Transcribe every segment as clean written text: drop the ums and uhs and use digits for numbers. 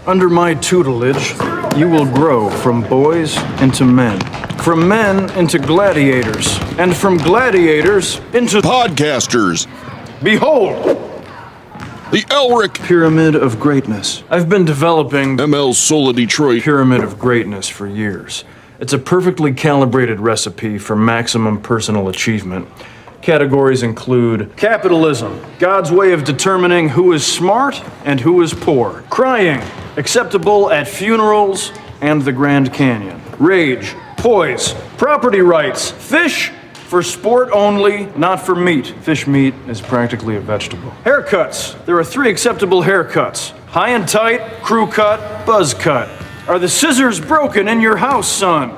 Under my tutelage, you will grow from boys into men, from men into gladiators, and from gladiators into podcasters. Behold, the Elric Pyramid of Greatness. I've been developing ML Sola Detroit Pyramid of Greatness for years. It's a perfectly calibrated recipe for maximum personal achievement. Categories include capitalism, God's way of determining who is smart and who is poor. Crying, acceptable at funerals and the Grand Canyon. Rage, poise, property rights, fish for sport only, not for meat. Fish meat is practically a vegetable. Haircuts, there are 3 acceptable haircuts. High and tight, crew cut, buzz cut. Are the scissors broken in your house, son?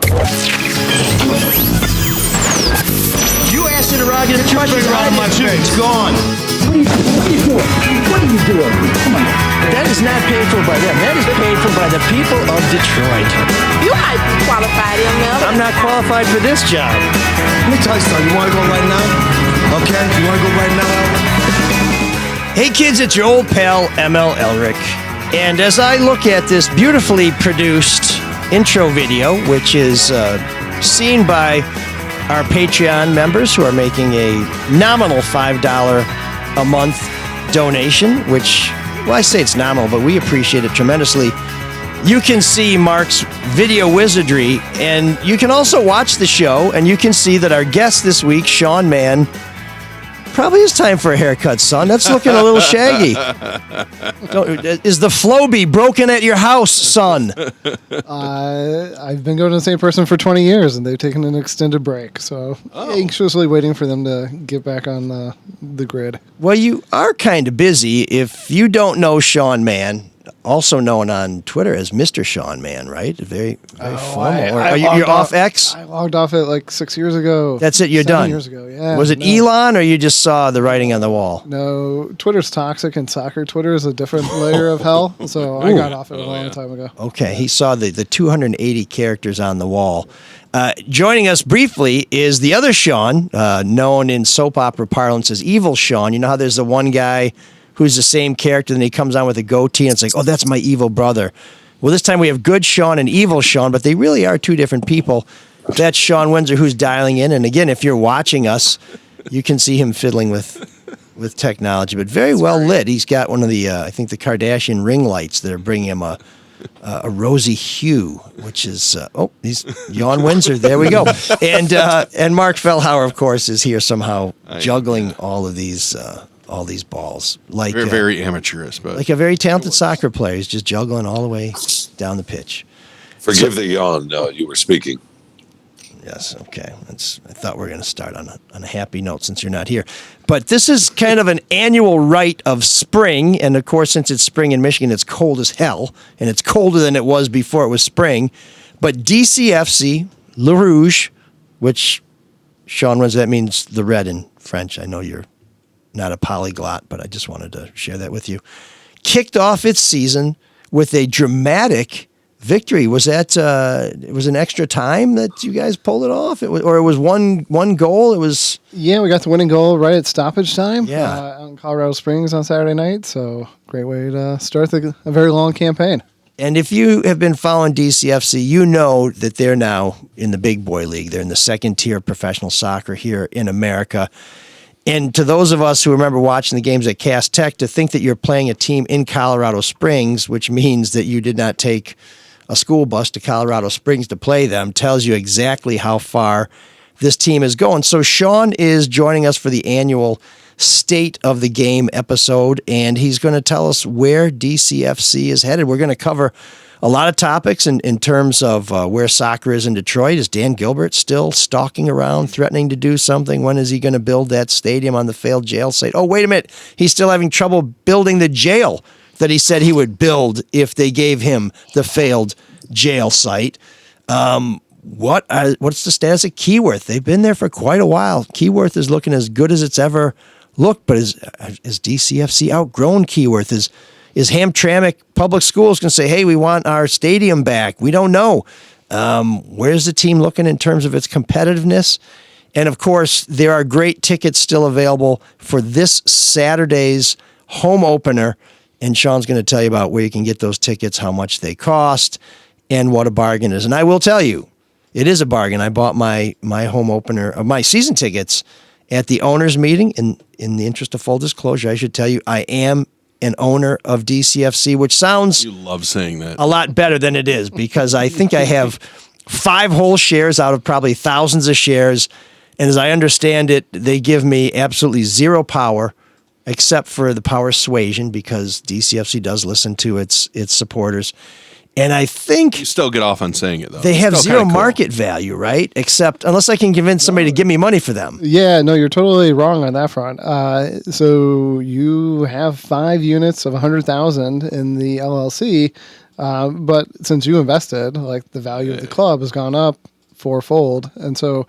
You acid erotic questions around my face. It's gone. What are you doing? Come on. That is not paid for by them. That is paid for by the people of Detroit. You might be qualified, ML. I'm not qualified for this job. Let me tell you something. You want to go right now? Okay? You want to go right now? Hey kids, it's your old pal ML Elric. And as I look at this beautifully produced intro video, which is seen by our Patreon members who are making a nominal $5 a month donation, which, well, I say it's nominal, but we appreciate it tremendously. You can see Mark's video wizardry, and you can also watch the show, and you can see that our guest this week, Shawn Mann, probably is time for a haircut, son. That's looking a little shaggy. Is the Flowbee broken at your house, son? I've been going to the same person for 20 years, and they've taken an extended break. So anxiously waiting for them to get back on the grid. Well, you are kind of busy. If you don't know Shawn Mann, also known on Twitter as Mr. Shawn Mann, right? Very formal. You're off X? I logged off it like 6 years ago. That's it, you're 7 done? Years ago, yeah. Was it Elon, or you just saw the writing on the wall? No, Twitter's toxic, and soccer Twitter is a different layer of hell, so I got off it a long time ago. Okay, he saw the 280 characters on the wall. Joining us briefly is the other Shawn, known in soap opera parlance as Evil Shawn. You know how there's the one guy who's the same character, and he comes on with a goatee, and it's like, oh, that's my evil brother. Well, this time we have Good Shawn and Evil Shawn, but they really are two different people. That's Shawn Windsor, who's dialing in, and again, if you're watching us, you can see him fiddling with technology, but very well lit. He's got one of the, I think, the Kardashian ring lights that are bringing him a rosy hue, which is, he's Shawn Windsor. There we go. And Mark Fellhauer, of course, is here somehow juggling all these balls, like very amateurish, but like a very talented soccer player. He's just juggling all the way down the pitch. Forgive the yawn. You were speaking. Yes. Okay. I thought we were going to start on a happy note since you're not here, but this is kind of an annual rite of spring, and of course, since it's spring in Michigan, it's cold as hell, and it's colder than it was before it was spring. But DCFC Rouge, which Shawn Windsor, that means the red in French. I know you're not a polyglot, but I just wanted to share that with you. Kicked off its season with a dramatic victory. Was that it was an extra time that you guys pulled it off? It was one goal? It was... Yeah, we got the winning goal right at stoppage time out in Colorado Springs on Saturday night, so great way to start a very long campaign. And if you have been following DCFC, you know that they're now in the big boy league. They're in the second tier of professional soccer here in America. And to those of us who remember watching the games at Cass Tech, to think that you're playing a team in Colorado Springs, which means that you did not take a school bus to Colorado Springs to play them, tells you exactly how far this team is going. So Shawn is joining us for the annual State of the Game episode, and he's going to tell us where DCFC is headed. We're going to cover a lot of topics in terms of where soccer is in Detroit. Is Dan Gilbert still stalking around, threatening to do something? When is he going to build that stadium on the failed jail site? Oh, wait a minute. He's still having trouble building the jail that he said he would build if they gave him the failed jail site. What's the status of Keyworth? They've been there for quite a while. Keyworth is looking as good as it's ever looked, but is DCFC outgrown Keyworth? Is Hamtramck Public Schools going to say, hey, we want our stadium back? We don't know. Where's the team looking in terms of its competitiveness? And, of course, there are great tickets still available for this Saturday's home opener and Sean's going to tell you about where you can get those tickets, how much they cost, and what a bargain is. And I will tell you, it is a bargain. I bought my home opener of my season tickets at the owners meeting. And in the interest of full disclosure, I should tell you, I am an owner of DCFC, which sounds You love saying that. a lot better than it is, because I think I have 5 whole shares out of probably thousands of shares. And as I understand it, they give me absolutely zero power, except for the power suasion, because DCFC does listen to its supporters. And I think You still get off on saying it, though. they It's have still zero kinda cool. market value, right? Except unless I can convince somebody to give me money for them. Yeah, no, you're totally wrong on that front. So you have 5 units of 100,000 in the LLC, but since you invested, like the value of the club has gone up 4-fold, and so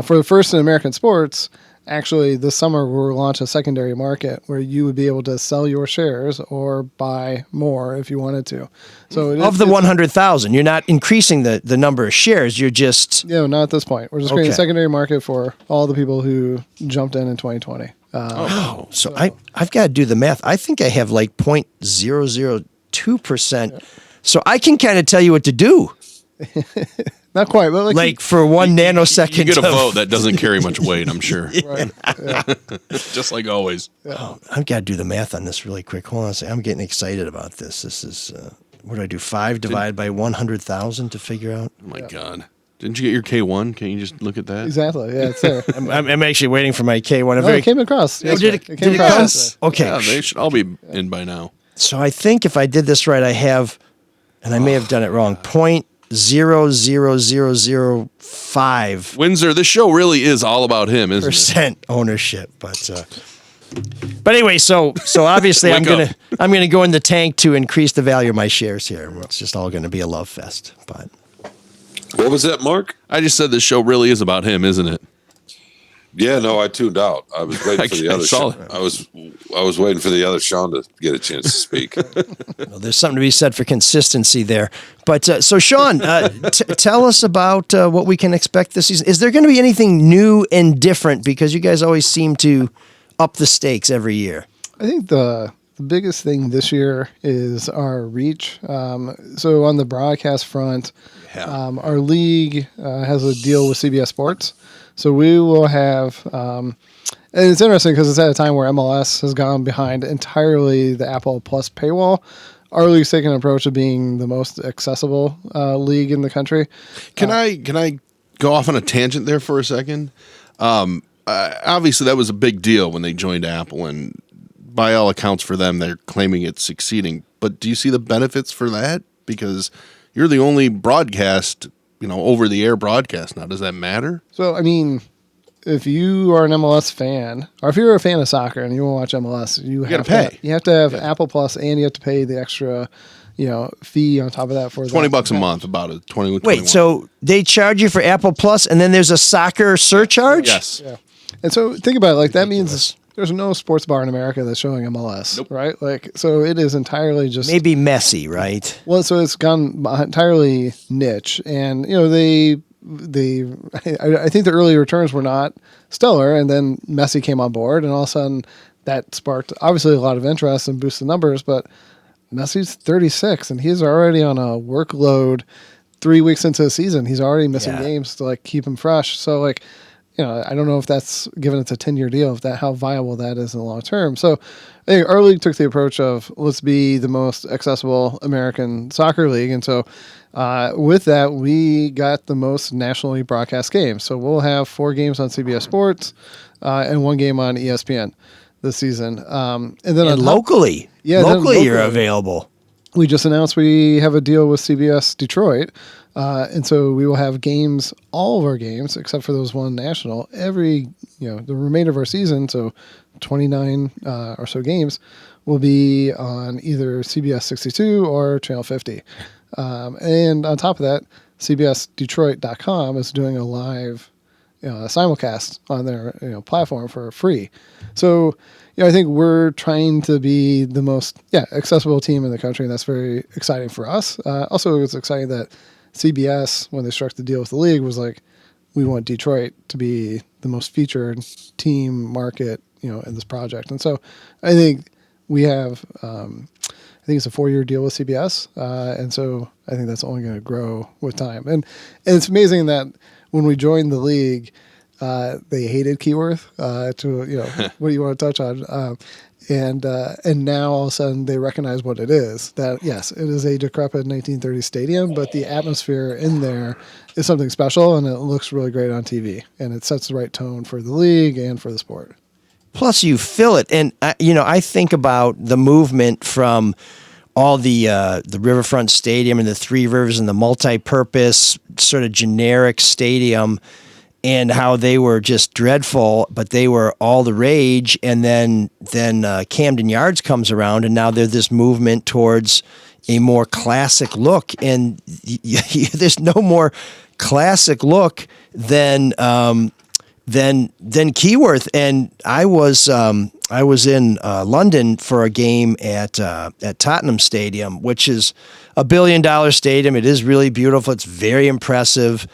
for the first in American sports, actually this summer we'll launch a secondary market where you would be able to sell your shares or buy more if you wanted to. So Of the 100,000, you're not increasing the number of shares. You're just not at this point. We're just creating a Okay. secondary market for all the people who jumped in 2020. so I've got to do the math. I think I have like 0.002%. So I can kind of tell you what to do. Not quite, but Like for 1 nanosecond. You get a of- vote that doesn't carry much weight, I'm sure. right. Yeah. Just like always. I've got to do the math on this really quick. Hold on a second. I'm getting excited about this. This is, what do I do? 5 divided by 100,000 to figure out? Oh, my God. Didn't you get your K1? Can't you just look at that? Exactly. Yeah, it's there. I'm actually waiting for my K1. I'm Oh, it came across. Oh, did it came come? across. Okay. Yeah, they should all be in by now. So I think if I did this right, I have, and I may have done it wrong, 0.00005% Windsor, this show really is all about him, isn't it? ownership. But anyway, so obviously I'm Wake gonna go in the tank to increase the value of my shares here. It's just all going to be a love fest. But What was that, Mark? I just said this show really is about him, isn't it? Yeah, no, I tuned out. I was waiting for the I other saw Sean. I was waiting for the other Sean to get a chance to speak. well, there's something to be said for consistency there. But so Shawn, tell us about what we can expect this season. Is there going to be anything new and different? Because you guys always seem to up the stakes every year. I think the biggest thing this year is our reach. So on the broadcast front, our league has a deal with CBS Sports. So we will have, and it's interesting because it's at a time where MLS has gone behind entirely the Apple Plus paywall. Our league's taken an approach of being the most accessible league in the country. Can I go off on a tangent there for a second? Obviously, that was a big deal when they joined Apple, and by all accounts for them, they're claiming it's succeeding. But do you see the benefits for that? Because you're the only broadcast, over-the-air broadcast now. Does that matter? So, I mean, if you are an MLS fan, or if you're a fan of soccer and you want to watch MLS, you have gotta pay. You have to have Apple Plus, and you have to pay the extra, fee on top of that for $20 a month, about a 21. Wait, so they charge you for Apple Plus, and then there's a soccer surcharge? Yes. Yeah. And so think about it, like that means there's no sports bar in America that's showing MLS, right? Like, so it is entirely just Maybe messy, right? Well, so it's gone entirely niche, and I think the early returns were not stellar, and then Messi came on board, and all of a sudden that sparked obviously a lot of interest and boosted numbers. But Messi's 36, and he's already on a workload. 3 weeks into the season, he's already missing games to keep him fresh. So I don't know if that's, given it's a 10-year deal, how viable that is in the long term. So I think our league took the approach of let's be the most accessible American soccer league. And so with that, we got the most nationally broadcast games. So we'll have 4 games on CBS Sports and 1 game on ESPN this season. And then locally. Yeah, locally you're available. We just announced we have a deal with CBS Detroit. And so we will have games, all of our games, except for those 1 national, the remainder of our season, so 29 or so games, will be on either CBS 62 or Channel 50. And on top of that, CBSDetroit.com is doing a live simulcast on their platform for free. So I think we're trying to be the most accessible team in the country, and that's very exciting for us. Also, it's exciting that CBS, when they struck the deal with the league, was like, we want Detroit to be the most featured team market, in this project. And so I think we have, I think it's a 4-year deal with CBS. And so I think that's only going to grow with time. And it's amazing that when we joined the league, they hated Keyworth, what do you want to touch on? And now all of a sudden they recognize what it is. That yes, it is a decrepit 1930s stadium, but the atmosphere in there is something special, and it looks really great on TV, and it sets the right tone for the league and for the sport. Plus, you fill it, and I think about the movement from all the Riverfront Stadium and the Three Rivers and the multi-purpose sort of generic stadium, and how they were just dreadful, but they were all the rage. And then Camden Yards comes around, and now there's this movement towards a more classic look. And there's no more classic look than Keyworth. And I was in London for a game at Tottenham Stadium, which is a $1 billion stadium. It is really beautiful. It's very impressive.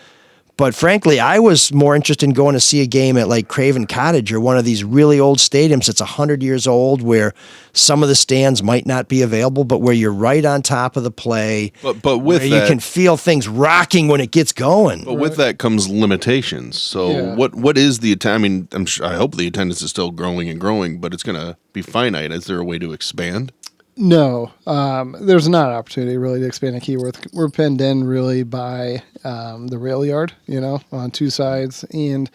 But frankly, I was more interested in going to see a game at like Craven Cottage or one of these really old stadiums that's 100 years old, where some of the stands might not be available, but where you're right on top of the play. But with where that, you can feel things rocking when it gets going. But with that comes limitations. So what is the attendance? I mean, I hope the attendance is still growing and growing, but it's going to be finite. Is there a way to expand? No, there's not an opportunity really to expand a Keyworth. We're pinned in really by the rail yard, on two sides. And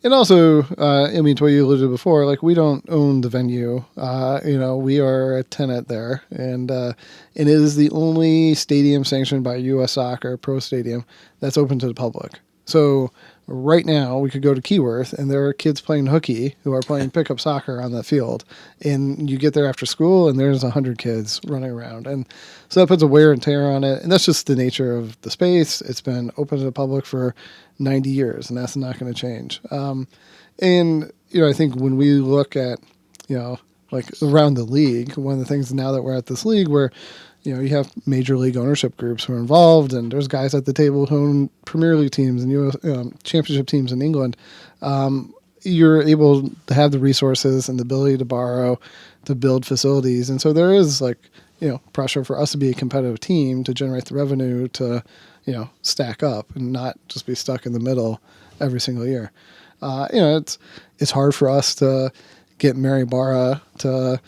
also, to what you alluded to before, like we don't own the venue. We are a tenant there. And it is the only stadium sanctioned by U.S. Soccer, pro stadium, that's open to the public. So right now we could go to Keyworth and there are kids playing hooky who are playing pickup soccer on the field, and you get there after school and there's 100 kids running around, and so that puts a wear and tear on it. And that's just the nature of the space. It's been open to the public for 90 years, and that's not going to change. I think when we look at like around the league, one of the things now that we're at this league where you have major league ownership groups who are involved, and there's guys at the table who own Premier League teams and US championship teams in England. You're able to have the resources and the ability to borrow, to build facilities. And so there is pressure for us to be a competitive team, to generate the revenue, to, stack up and not just be stuck in the middle every single year. It's hard for us to get Mary Barra to,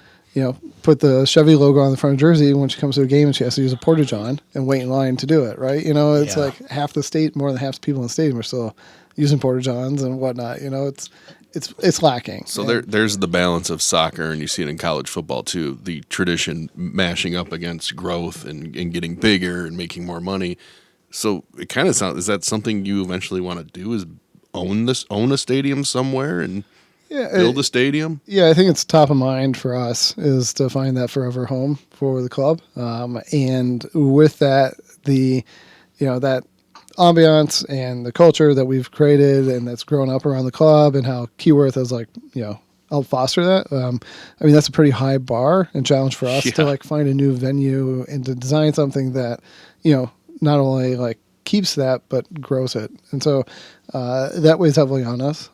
put the Chevy logo on the front of jersey when she comes to a game and she has to use a porta-john and wait in line to do it, right? It's like half the state, more than half the people in the stadium are still using porta-johns and whatnot. It's lacking. So there's the balance of soccer, and you see it in college football too, the tradition mashing up against growth and getting bigger and making more money. So it kind of sounds, is that something you eventually want to do, is own a stadium somewhere and build a stadium? Yeah, I think it's top of mind for us is to find that forever home for the club. And with that, that ambiance and the culture that we've created and that's grown up around the club, and how Keyworth has helped foster that. That's a pretty high bar and challenge for us to find a new venue and to design something that, not only keeps that, but grows it. And so that weighs heavily on us.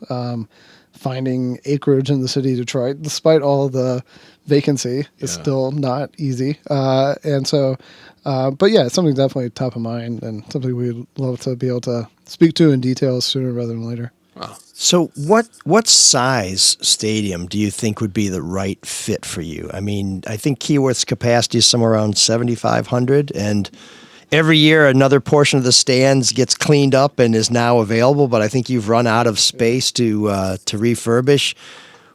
Finding acreage in the city of Detroit, despite all the vacancy, is still not easy. But it's something definitely top of mind and something we'd love to be able to speak to in detail sooner rather than later. Wow. So what size stadium do you think would be the right fit for you? I mean, I think Keyworth's capacity is somewhere around 7,500, and every year another portion of the stands gets cleaned up and is now available, but I think you've run out of space to refurbish.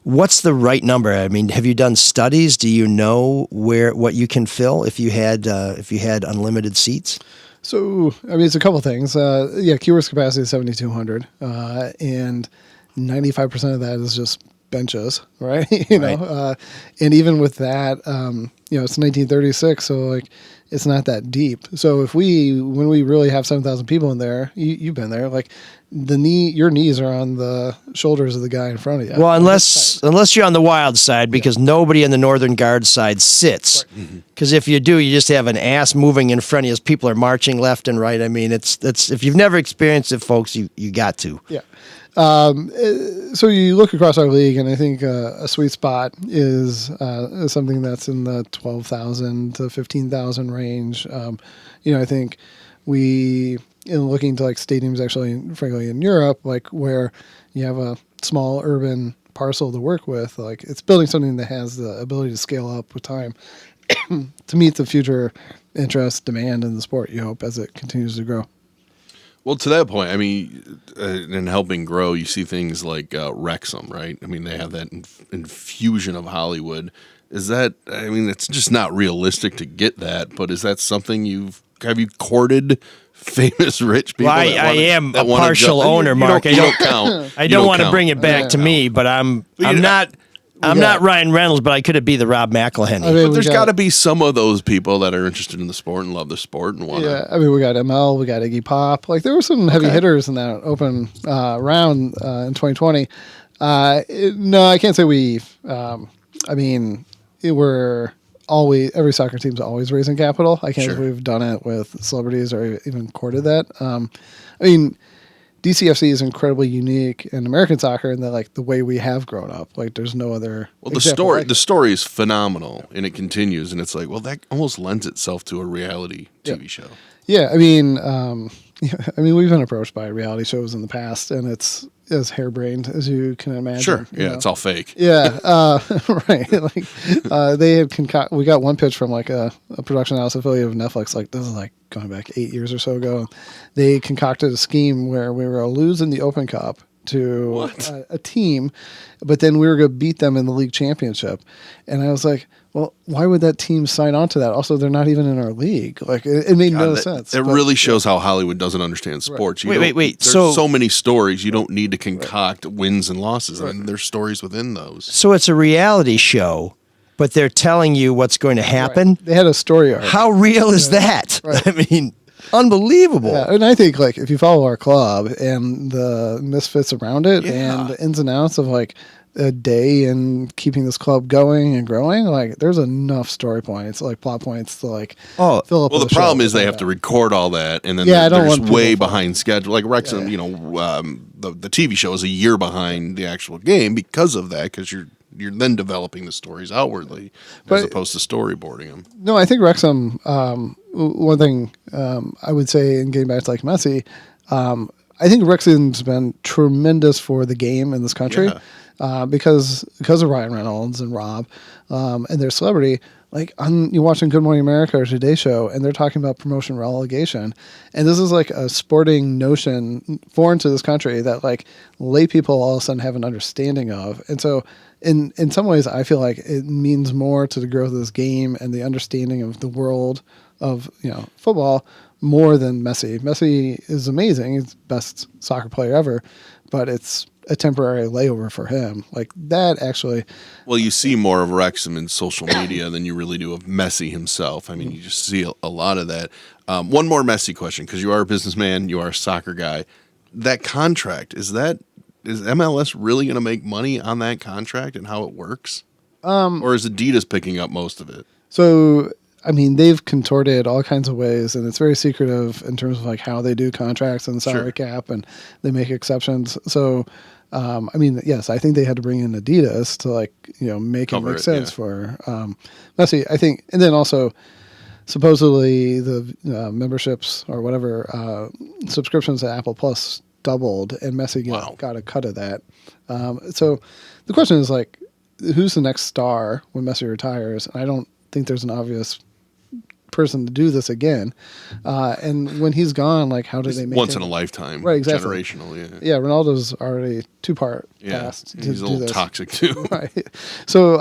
What's the right number? I mean, have you done studies? Do you know what you can fill if you had unlimited seats? So, it's a couple things. Keyworth's capacity is 7,200, and 95% of that is just benches, right? And even with that, it's 1936, so it's not that deep. So when we really have 7,000 people in there, you've been there, your knees are on the shoulders of the guy in front of you. Well, unless you're on the wild side, because nobody on the northern guard side sits. Because if you do, you just have an ass moving in front of you as people are marching left and right. I mean, it's if you've never experienced it, folks, you got to. Yeah. So you look across our league, and I think a sweet spot is something that's in the 12,000 to 15,000 range. I think we, in looking to like stadiums actually, frankly, in Europe, like where you have a small urban parcel to work with, like it's building something that has the ability to scale up with time to meet the future interest, demand in the sport, you hope, as it continues to grow. Well, to that point, I mean, in helping grow, you see things like Wrexham, right? I mean, they have that infusion of Hollywood. Is that, I mean, it's just not realistic to get that, but is that something have you courted famous rich people? Well, I am a partial owner, Mark. You don't count. I don't want to bring it back to me, but I'm not Ryan Reynolds, but I could be the Rob McElhenney. I mean, But there's got to be some of those people that are interested in the sport and love the sport and want to. Yeah, I mean, we got ML, we got Iggy Pop. Like, there were some heavy hitters in that open round in 2020. No, I can't say we. I mean, we're always, every soccer team's always raising capital. I can't say we've done it with celebrities or even courted that. I mean, DCFC is incredibly unique in American soccer in that, like, the way we have grown up. Like, there's no other. Well, the story is phenomenal, and it continues, and it's like, well, that almost lends itself to a reality TV show. Yeah, I mean, we've been approached by reality shows in the past, and it's as harebrained as you can imagine. Sure, yeah, it's all fake. Yeah, right. Like, they had we got one pitch from like a production house affiliate of Netflix. Like, this is like going back 8 years or so ago. They concocted a scheme where we were going to lose in the Open Cup to a team, but then we were going to beat them in the league championship. And I was like, well, why would that team sign on to that? Also, they're not even in our league. Like, it made no sense. It really shows how Hollywood doesn't understand sports. Wait. There's so many stories. You don't need to concoct wins and losses. I mean, there's stories within those. So it's a reality show, but they're telling you what's going to happen. Right. They had a story arc. How real is that? Right. I mean, unbelievable. Yeah, and I think, like, if you follow our club and the misfits around it and the ins and outs of like a day and keeping this club going and growing, like, there's enough story points, like plot points to like fill up. Well, the problem is they have to record all that, and then they're way behind schedule. Like Wrexham, the TV show is a year behind the actual game because of that, because you're then developing the stories outwardly as opposed to storyboarding them. No, I think Wrexham. One thing I would say, in getting back to like Messi, I think Wrexham's been tremendous for the game in this country. Yeah. Because of Ryan Reynolds and Rob and their celebrity. Like, you're watching Good Morning America or Today Show, and they're talking about promotion relegation. And this is like a sporting notion foreign to this country that like lay people all of a sudden have an understanding of. And so in some ways, I feel like it means more to the growth of this game and the understanding of the world of, football more than Messi. Messi is amazing. He's the best soccer player ever, but it's a temporary layover for him. Like, that actually. Well, you see more of Wrexham in social media than you really do of Messi himself. I mean, you just see a lot of that. One more Messi question, because you are a businessman, you are a soccer guy. That contract, is MLS really going to make money on that contract and how it works? Or is Adidas picking up most of it? So, I mean, they've contorted all kinds of ways, and it's very secretive in terms of like how they do contracts and salary cap, and they make exceptions. So, I mean, yes, I think they had to bring in Adidas to like, make it make sense for Messi, I think. And then also, supposedly the memberships or whatever subscriptions to Apple Plus doubled, and Messi got a cut of that. So the question is like, who's the next star when Messi retires? And I don't think there's an obvious person to do this again, and when he's gone, like, how do they make once it? In a lifetime, right? Exactly. Generational, yeah. Ronaldo's already 2-part past. He's a little toxic too, right? So,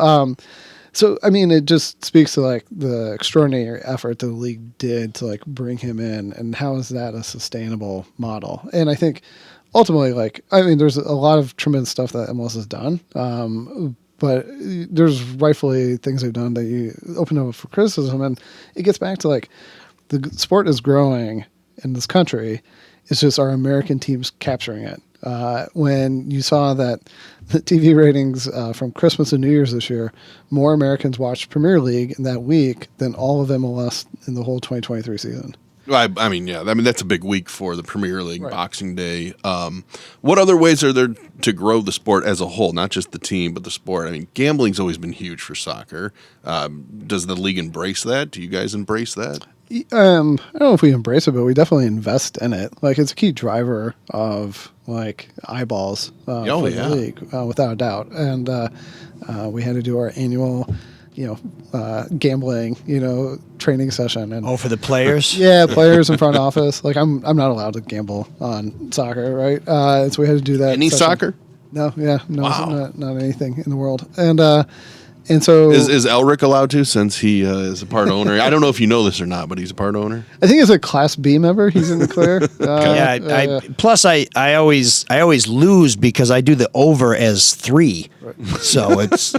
I mean, it just speaks to like the extraordinary effort the league did to like bring him in, and how is that a sustainable model? And I think ultimately, like, I mean, there's a lot of tremendous stuff that MLS has done. But there's rightfully things they've done that you open up for criticism. And it gets back to like the sport is growing in this country. It's just our American teams capturing it. When you saw that the TV ratings from Christmas and New Year's this year, more Americans watched Premier League in that week than all of MLS in the whole 2023 season. I mean, yeah. I mean, that's a big week for the Premier League, Boxing Day. What other ways are there to grow the sport as a whole, not just the team, but the sport? I mean, gambling's always been huge for soccer. Does the league embrace that? Do you guys embrace that? I don't know if we embrace it, but we definitely invest in it. Like, it's a key driver of like eyeballs for the league, without a doubt. And we had to do our annual, gambling, training session. And for the players? Yeah, players in front office. Like, I'm not allowed to gamble on soccer, right? So we had to do that. Any soccer? No, wow. not anything in the world. And so is Elric allowed to, since he is a part owner? I don't know if you know this or not, but he's a part owner. I think as a Class B member, he's in the clear. Plus I always lose because I do the over as 3, so it's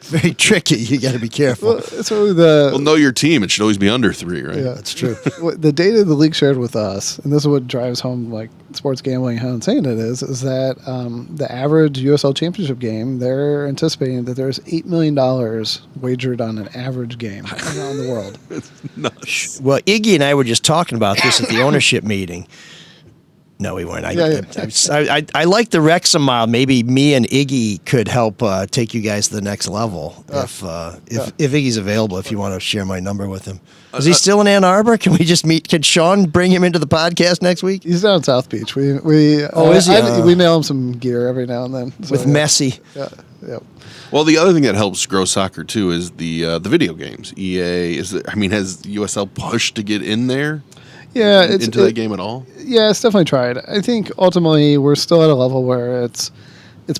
very tricky. You got to be careful. Well, know your team. It should always be under 3, right? Yeah, that's true. The data the league shared with us, and this is what drives home like sports gambling, how insane it is that the average USL Championship game, they're anticipating that there's $8 million wagered on an average game around the world. It's nuts. Well, Iggy and I were just talking about this at the ownership meeting. No, we weren't. I like the Wrexham model. Maybe me and Iggy could help take you guys to the next level if Iggy's available. If you want to share my number with him, is he still in Ann Arbor? Can we just meet? Can Shawn bring him into the podcast next week? He's down in South Beach. Is he? We mail him some gear every now and then with Messi. Yeah. Yep. Well, the other thing that helps grow soccer too is the video games. EA has USL pushed to get in there? Yeah, into that game at all? Yeah, it's definitely tried. I think ultimately we're still at a level where it's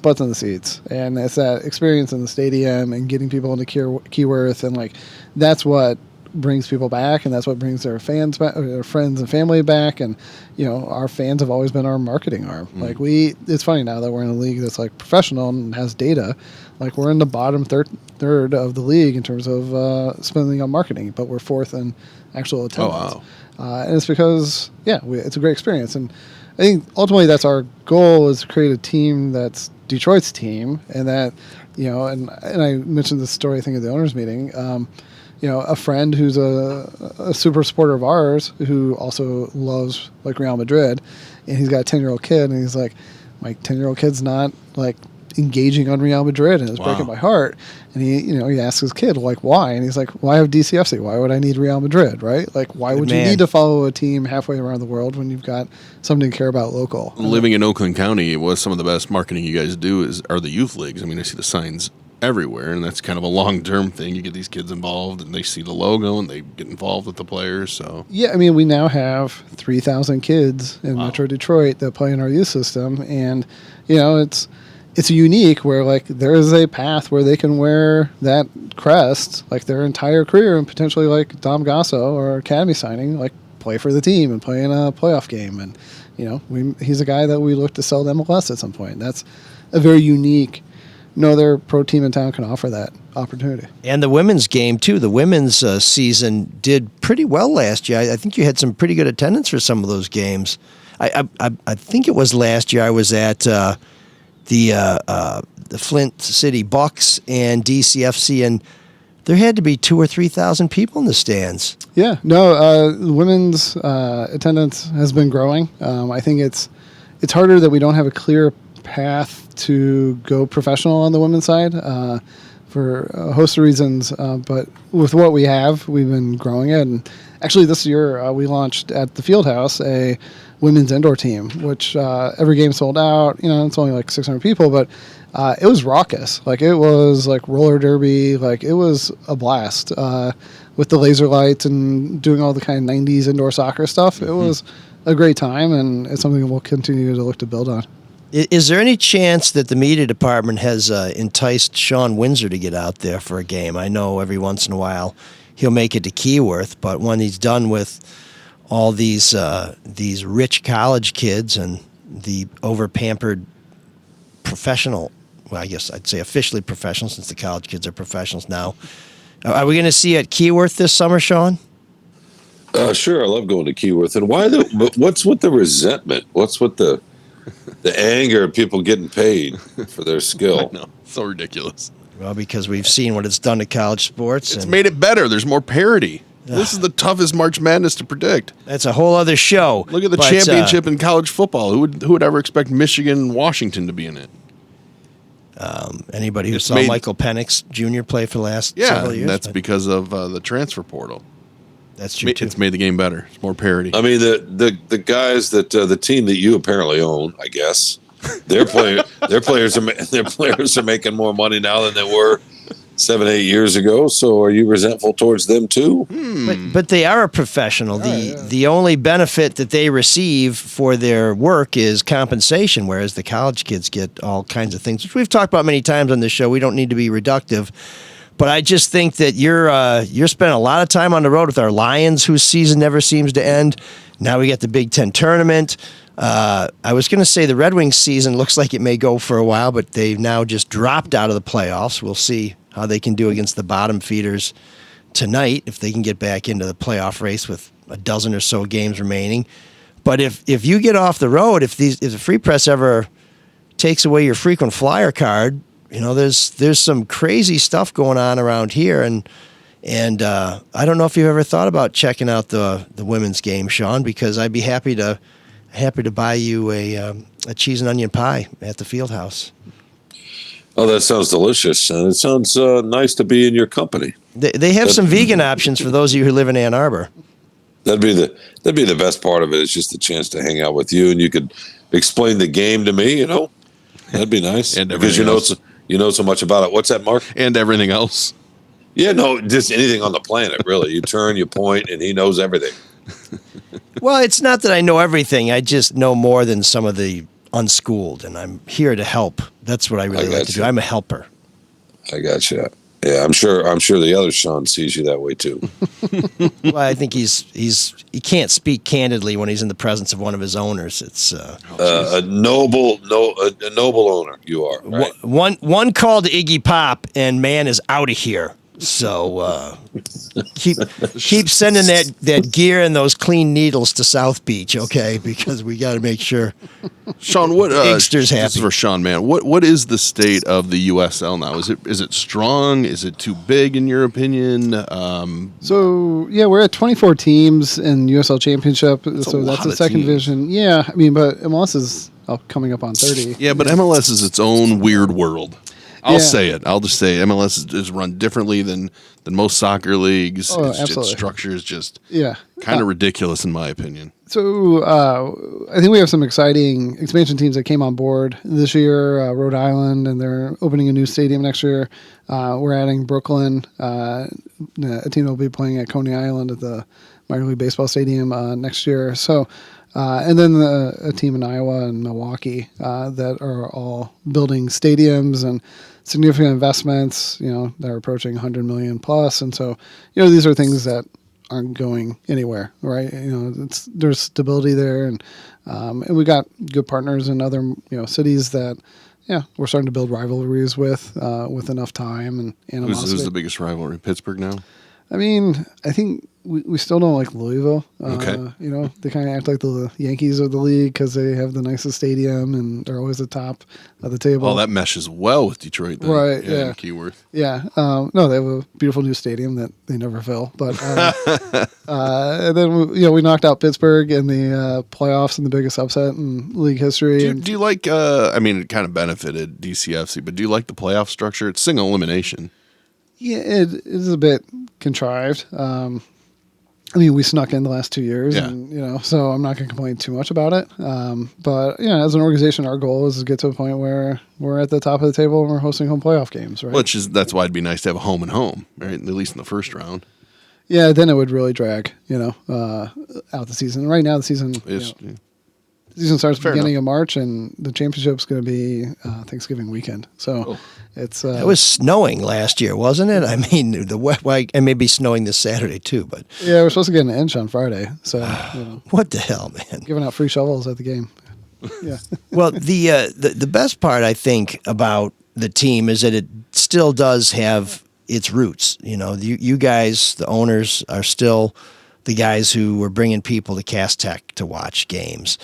butts in the seats, and it's that experience in the stadium and getting people into Keyworth, and like that's what brings people back, and that's what brings their fans back, their friends and family back, and our fans have always been our marketing arm. Like it's funny now that we're in a league that's like professional and has data. Like we're in the bottom third of the league in terms of spending on marketing, but we're 4th in actual attendance. Oh, wow. And it's because, it's a great experience. And I think ultimately that's our goal, is to create a team that's Detroit's team. And that, and I mentioned this story, I think, at the owners meeting. A friend who's a super supporter of ours who also loves like Real Madrid, and he's got a 10-year-old kid, and he's like, my 10-year-old kid's not like engaging on Real Madrid, and it's breaking my heart. And he asks his kid, like, why? And he's like, why have DCFC? Why would I need Real Madrid, right? Like, why would you need to follow a team halfway around the world when you've got something to care about local? Living in Oakland County, some of the best marketing you guys do are the youth leagues. I mean, I see the signs everywhere, and that's kind of a long-term thing. You get these kids involved, and they see the logo, and they get involved with the players. So yeah, I mean, we now have 3,000 kids in Metro Detroit that play in our youth system, and it's unique where like there is a path where they can wear that crest like their entire career, and potentially like Dom Gasso or academy signing, like play for the team and play in a playoff game. And he's a guy that we look to sell to MLS at some point. That's a very unique. No other pro team in town can offer that opportunity. And the women's game too. The women's season did pretty well last year. I think you had some pretty good attendance for some of those games. I think it was last year I was at the Flint City Bucks and DCFC, and there had to be 2,000 or 3,000 people in the stands. Yeah, no, the women's attendance has been growing. I think it's harder that we don't have a clear path to go professional on the women's side for a host of reasons. But with what we have, we've been growing it. And actually this year we launched at the Fieldhouse a women's indoor team, which every game sold out. It's only like 600 people, but it was raucous. Like it was like roller derby. Like it was a blast with the laser lights and doing all the kind of 90s indoor soccer stuff. Mm-hmm. It was a great time, and it's something we'll continue to look to build on. Is there any chance that the media department has enticed Shawn Windsor to get out there for a game? I know every once in a while he'll make it to Keyworth, but when he's done with all these rich college kids and the over-pampered professional, well, I guess I'd say officially professional since the college kids are professionals now. Are we going to see you at Keyworth this summer, Shawn? Sure, I love going to Keyworth. And what's with the resentment? What's with the anger of people getting paid for their skill? No, so ridiculous. Well, because we've seen what it's done to college sports. It's made it better. There's more parity. This is the toughest March Madness to predict. That's a whole other show. Look at the championship in college football. Who would ever expect Michigan and Washington to be in it? Anybody who saw Michael Penix Jr. play for the last several years. That's because of the transfer portal. That's true too. It's made the game better. It's more parity. I mean, the guys that the team that you apparently own, I guess, their players are making more money now than they were 7-8 years ago. So are you resentful towards them too? But they are a professional. The only benefit that they receive for their work is compensation, whereas the college kids get all kinds of things, which we've talked about many times on this show. We don't need to be reductive. But I just think that you're spending a lot of time on the road with our Lions, whose season never seems to end. Now we got the Big Ten tournament. I was going to say the Red Wings season looks like it may go for a while, but they've now just dropped out of the playoffs. We'll see how they can do against the bottom feeders tonight, if they can get back into the playoff race with a dozen or so games remaining. But if you get off the road, if the Free Press ever takes away your frequent flyer card, there's some crazy stuff going on around here, and I don't know if you've ever thought about checking out the women's game, Shawn, because I'd be happy to buy you a cheese and onion pie at the field house. Oh, that sounds delicious, and it sounds nice to be in your company. They have some vegan options for those of you who live in Ann Arbor. That'd be the best part of it. It's just the chance to hang out with you, and you could explain the game to me. That'd be nice, and because you know so much about it. What's that, Mark? And everything else. Yeah, no, just anything on the planet, really. You turn, you point, and he knows everything. Well, it's not that I know everything. I just know more than some of the unschooled, and I'm here to help. That's what I really like to do. I'm a helper. I got you. Yeah, I'm sure the other Shawn sees you that way too. Well, I think he can't speak candidly when he's in the presence of one of his owners. It's a noble owner you are. Right? One called Iggy Pop, and man is out of here. So keep sending that gear and those clean needles to South Beach, okay? Because we got to make sure Shawn, what Inkster's happy. This is for Shawn Mann. What is the state of the USL now? Is it strong? Is it too big in your opinion? We're at 24 teams in USL Championship, so that's the second division. Yeah, I mean, but MLS is coming up on 30. Yeah, but MLS is its own weird world. I'll say it. I'll just say MLS is run differently than most soccer leagues. Its structure is just kind of ridiculous in my opinion. So I think we have some exciting expansion teams that came on board this year. Rhode Island, and they're opening a new stadium next year. We're adding Brooklyn, a team that will be playing at Coney Island at the Minor League Baseball Stadium next year. So. And then a team in Iowa and Milwaukee that are all building stadiums and significant investments, that are approaching $100 million plus. And so, these are things that aren't going anywhere, right? There's stability there, and we got good partners in other cities that we're starting to build rivalries with enough time and animosity. Who's the biggest rivalry? Pittsburgh now? I mean, I think we still don't like Louisville. Okay. They kind of act like the Yankees of the league because they have the nicest stadium and they're always at the top of the table. Oh, that meshes well with Detroit then. Right, yeah. Keyworth. Yeah. No, they have a beautiful new stadium that they never fill. But and then, we knocked out Pittsburgh in the playoffs in the biggest upset in league history. Do you like, it kind of benefited DCFC, but do you like the playoff structure? It's single elimination. Yeah, it is a bit contrived. We snuck in the last 2 years, and so I'm not going to complain too much about it. But as an organization, our goal is to get to a point where we're at the top of the table and we're hosting home playoff games, right? That's why it'd be nice to have a home and home, right? At least in the first round. Yeah, then it would really drag, out the season. Right now, the season season starts at the beginning of March, and the championship's going to be Thanksgiving weekend. So it's it was snowing last year, wasn't it? I mean, and maybe snowing this Saturday too. But yeah, we're supposed to get an inch on Friday. So what the hell, man? Giving out free shovels at the game. Yeah. Well, the best part I think about the team is that it still does have its roots. You guys, the owners, are still the guys who were bringing people to Cast Tech to watch games.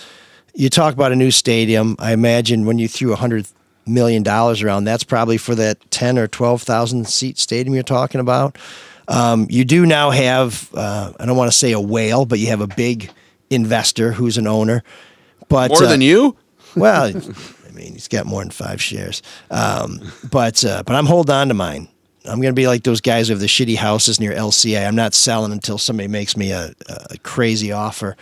You talk about a new stadium. I imagine when you threw $100 million around, that's probably for that 10 or 12,000 seat stadium you're talking about. You do now have, I don't want to say a whale, but you have a big investor who's an owner. But More than you? Well, I mean, he's got more than 5 shares. But I'm holding on to mine. I'm going to be like those guys who have the shitty houses near LCA. I'm not selling until somebody makes me a crazy offer.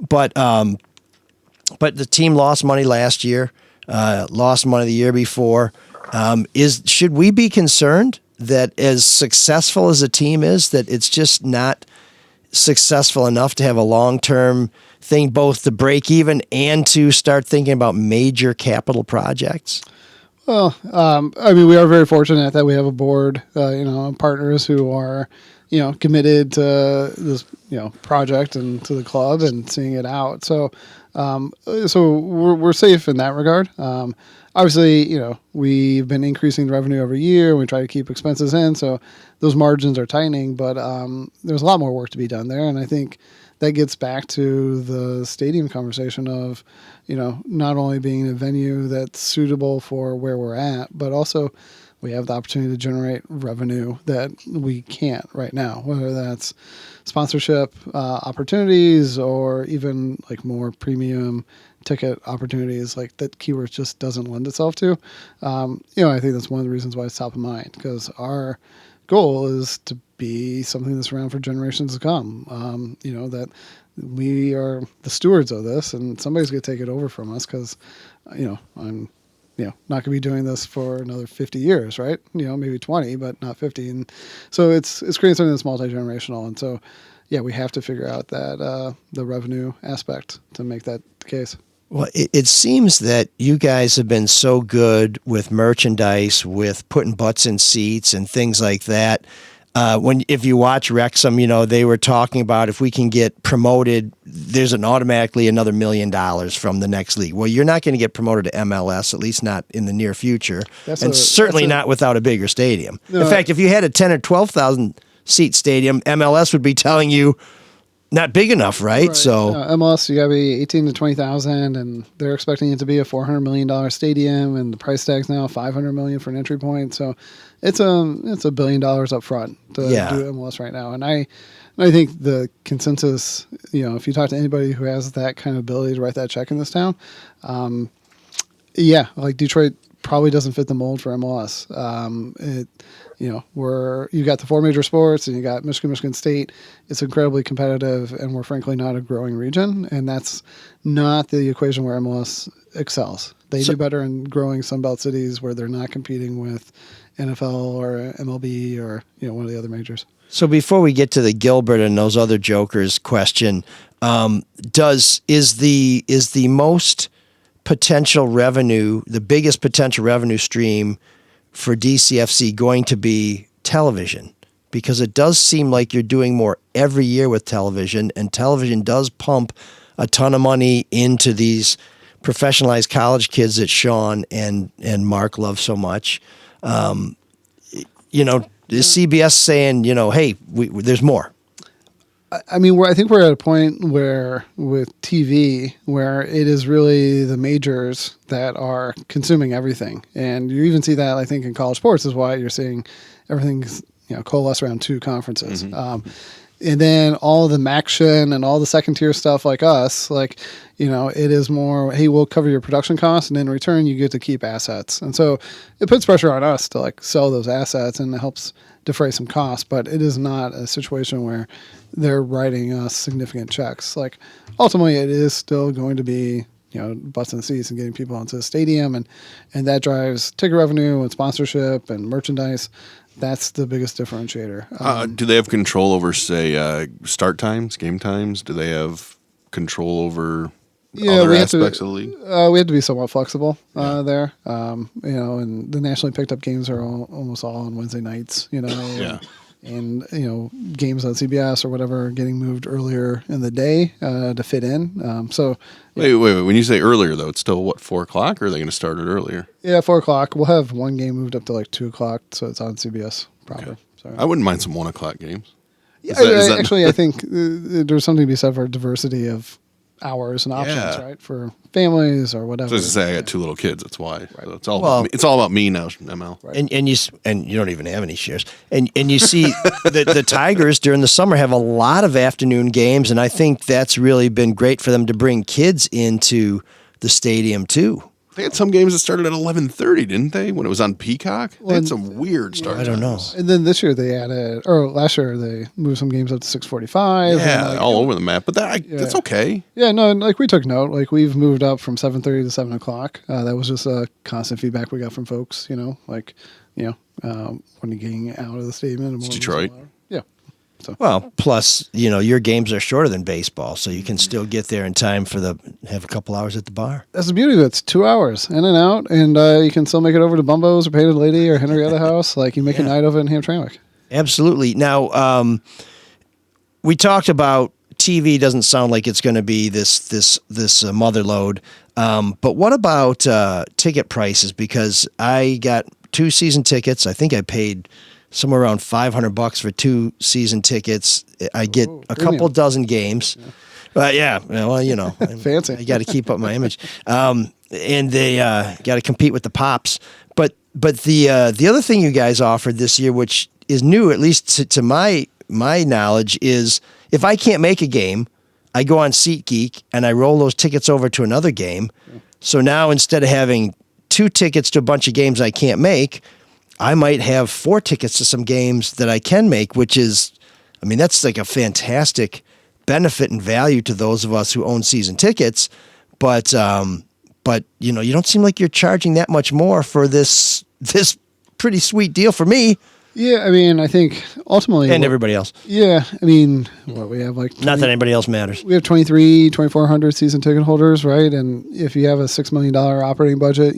But the team lost money last year, lost money the year before. Should we be concerned that as successful as the team is, that it's just not successful enough to have a long-term thing, both to break even and to start thinking about major capital projects? Well, I mean, we are very fortunate that we have a board, partners who are, committed to this, project and to the club and seeing it out. So we're safe in that regard. Obviously, we've been increasing the revenue every year. We try to keep expenses in, so those margins are tightening. But there's a lot more work to be done there, and I think that gets back to the stadium conversation of, not only being a venue that's suitable for where we're at, but also we have the opportunity to generate revenue that we can't right now, whether that's sponsorship opportunities or even like more premium ticket opportunities like that Keyworth just doesn't lend itself to. I think that's one of the reasons why it's top of mind, because our goal is to be something that's around for generations to come. That we are the stewards of this, and somebody's going to take it over from us, because, I'm, not going to be doing this for another 50 years, right? Maybe 20, but not 50. And so it's creating something that's multi-generational. And so, yeah, we have to figure out that the revenue aspect to make that the case. Well, it seems that you guys have been so good with merchandise, with putting butts in seats and things like that. If you watch Wrexham, they were talking about if we can get promoted, there's automatically another $1 million from the next league. Well, you're not going to get promoted to MLS, at least not in the near future, certainly not without a bigger stadium. No, in fact, if you had a 10 or 12,000 seat stadium, MLS would be telling you not big enough, right? So MLS, you got to be 18 to 20,000, and they're expecting it to be a $400 million stadium, and the price tag's now $500 million for an entry point. So it's $1 billion up front to do MLS right now. And I think the consensus, if you talk to anybody who has that kind of ability to write that check in this town, like Detroit probably doesn't fit the mold for MLS. You got the 4 major sports, and you got Michigan State. It's incredibly competitive, and we're frankly not a growing region, and that's not the equation where MLS excels. They do better in growing Sunbelt cities where they're not competing with NFL or MLB or one of the other majors. So before we get to the Gilbert and those other jokers question, is the most potential revenue, the biggest potential revenue stream for DCFC going to be television? Because it does seem like you're doing more every year with television, and television does pump a ton of money into these professionalized college kids that Shawn and Marc love so much. Is CBS saying, hey, there's more? I mean, I think we're at a point where with TV, where it is really the majors that are consuming everything. And you even see that, I think, in college sports is why you're seeing everything's, coalesce around 2 conferences. Mm-hmm. And then all the MACtion and all the second tier stuff like us, it is more, hey, we'll cover your production costs, and in return you get to keep assets. And so it puts pressure on us to sell those assets, and it helps defray some costs, but it is not a situation where they're writing us significant checks. Ultimately it is still going to be, butts in seats and getting people into the stadium, and that drives ticket revenue and sponsorship and merchandise. That's the biggest differentiator. Do they have control over, say, start times, game times? Do they have control over other aspects of the league? We have to be somewhat flexible there. And the nationally picked up games are almost all on Wednesday nights. And games on CBS or whatever are getting moved earlier in the day to fit in. Wait. When you say earlier, though, it's still 4 o'clock, or are they going to start it earlier? Yeah, 4 o'clock. We'll have one game moved up to 2 o'clock, so it's on CBS proper. Okay. So I wouldn't mind some 1 o'clock games. Actually, I think there's something to be said for diversity of hours and options, Yeah. right, for families or whatever. So as I say, I got 2 little kids. That's why. So it's all about me. It's all about me now, ML. Right. And you don't even have any shares. And you see the Tigers during the summer have a lot of afternoon games, and I think that's really been great for them to bring kids into the stadium too. They had some games that started at 11:30, didn't they? When it was on Peacock, they had some weird start. I don't know. times. And then this year they added, or last year they moved some games up to 6:45. Yeah, and all over the map. But that's okay. Yeah, no, and like we took note. Like we've moved up from 7:30 to 7 o'clock. That was just a constant feedback we got from folks. When you're getting out of the stadium. It's Detroit. Yeah. Well, plus, your games are shorter than baseball, so you can still get there in time have a couple hours at the bar. That's the beauty of it. It's 2 hours in and out, and you can still make it over to Bumbo's or Painted Lady or Henrietta House. Like you make a night of it in Hamtramck. Absolutely. Now, we talked about TV doesn't sound like it's going to be this mother load, but what about ticket prices? Because I got 2 season tickets. I think I paid somewhere around $500 for 2 season tickets. I get a couple dozen games. Yeah. Fancy. I got to keep up my image. And they got to compete with the pops. But the other thing you guys offered this year, which is new, at least to my knowledge, is if I can't make a game, I go on SeatGeek and I roll those tickets over to another game. So now instead of having 2 tickets to a bunch of games I can't make, I might have 4 tickets to some games that I can make, which is, that's like a fantastic benefit and value to those of us who own season tickets. But you don't seem like you're charging that much more for this pretty sweet deal for me. Yeah, I think ultimately... And everybody else. Yeah, what we have like... Not that anybody else matters. We have 2,400 season ticket holders, right? And if you have a $6 million operating budget,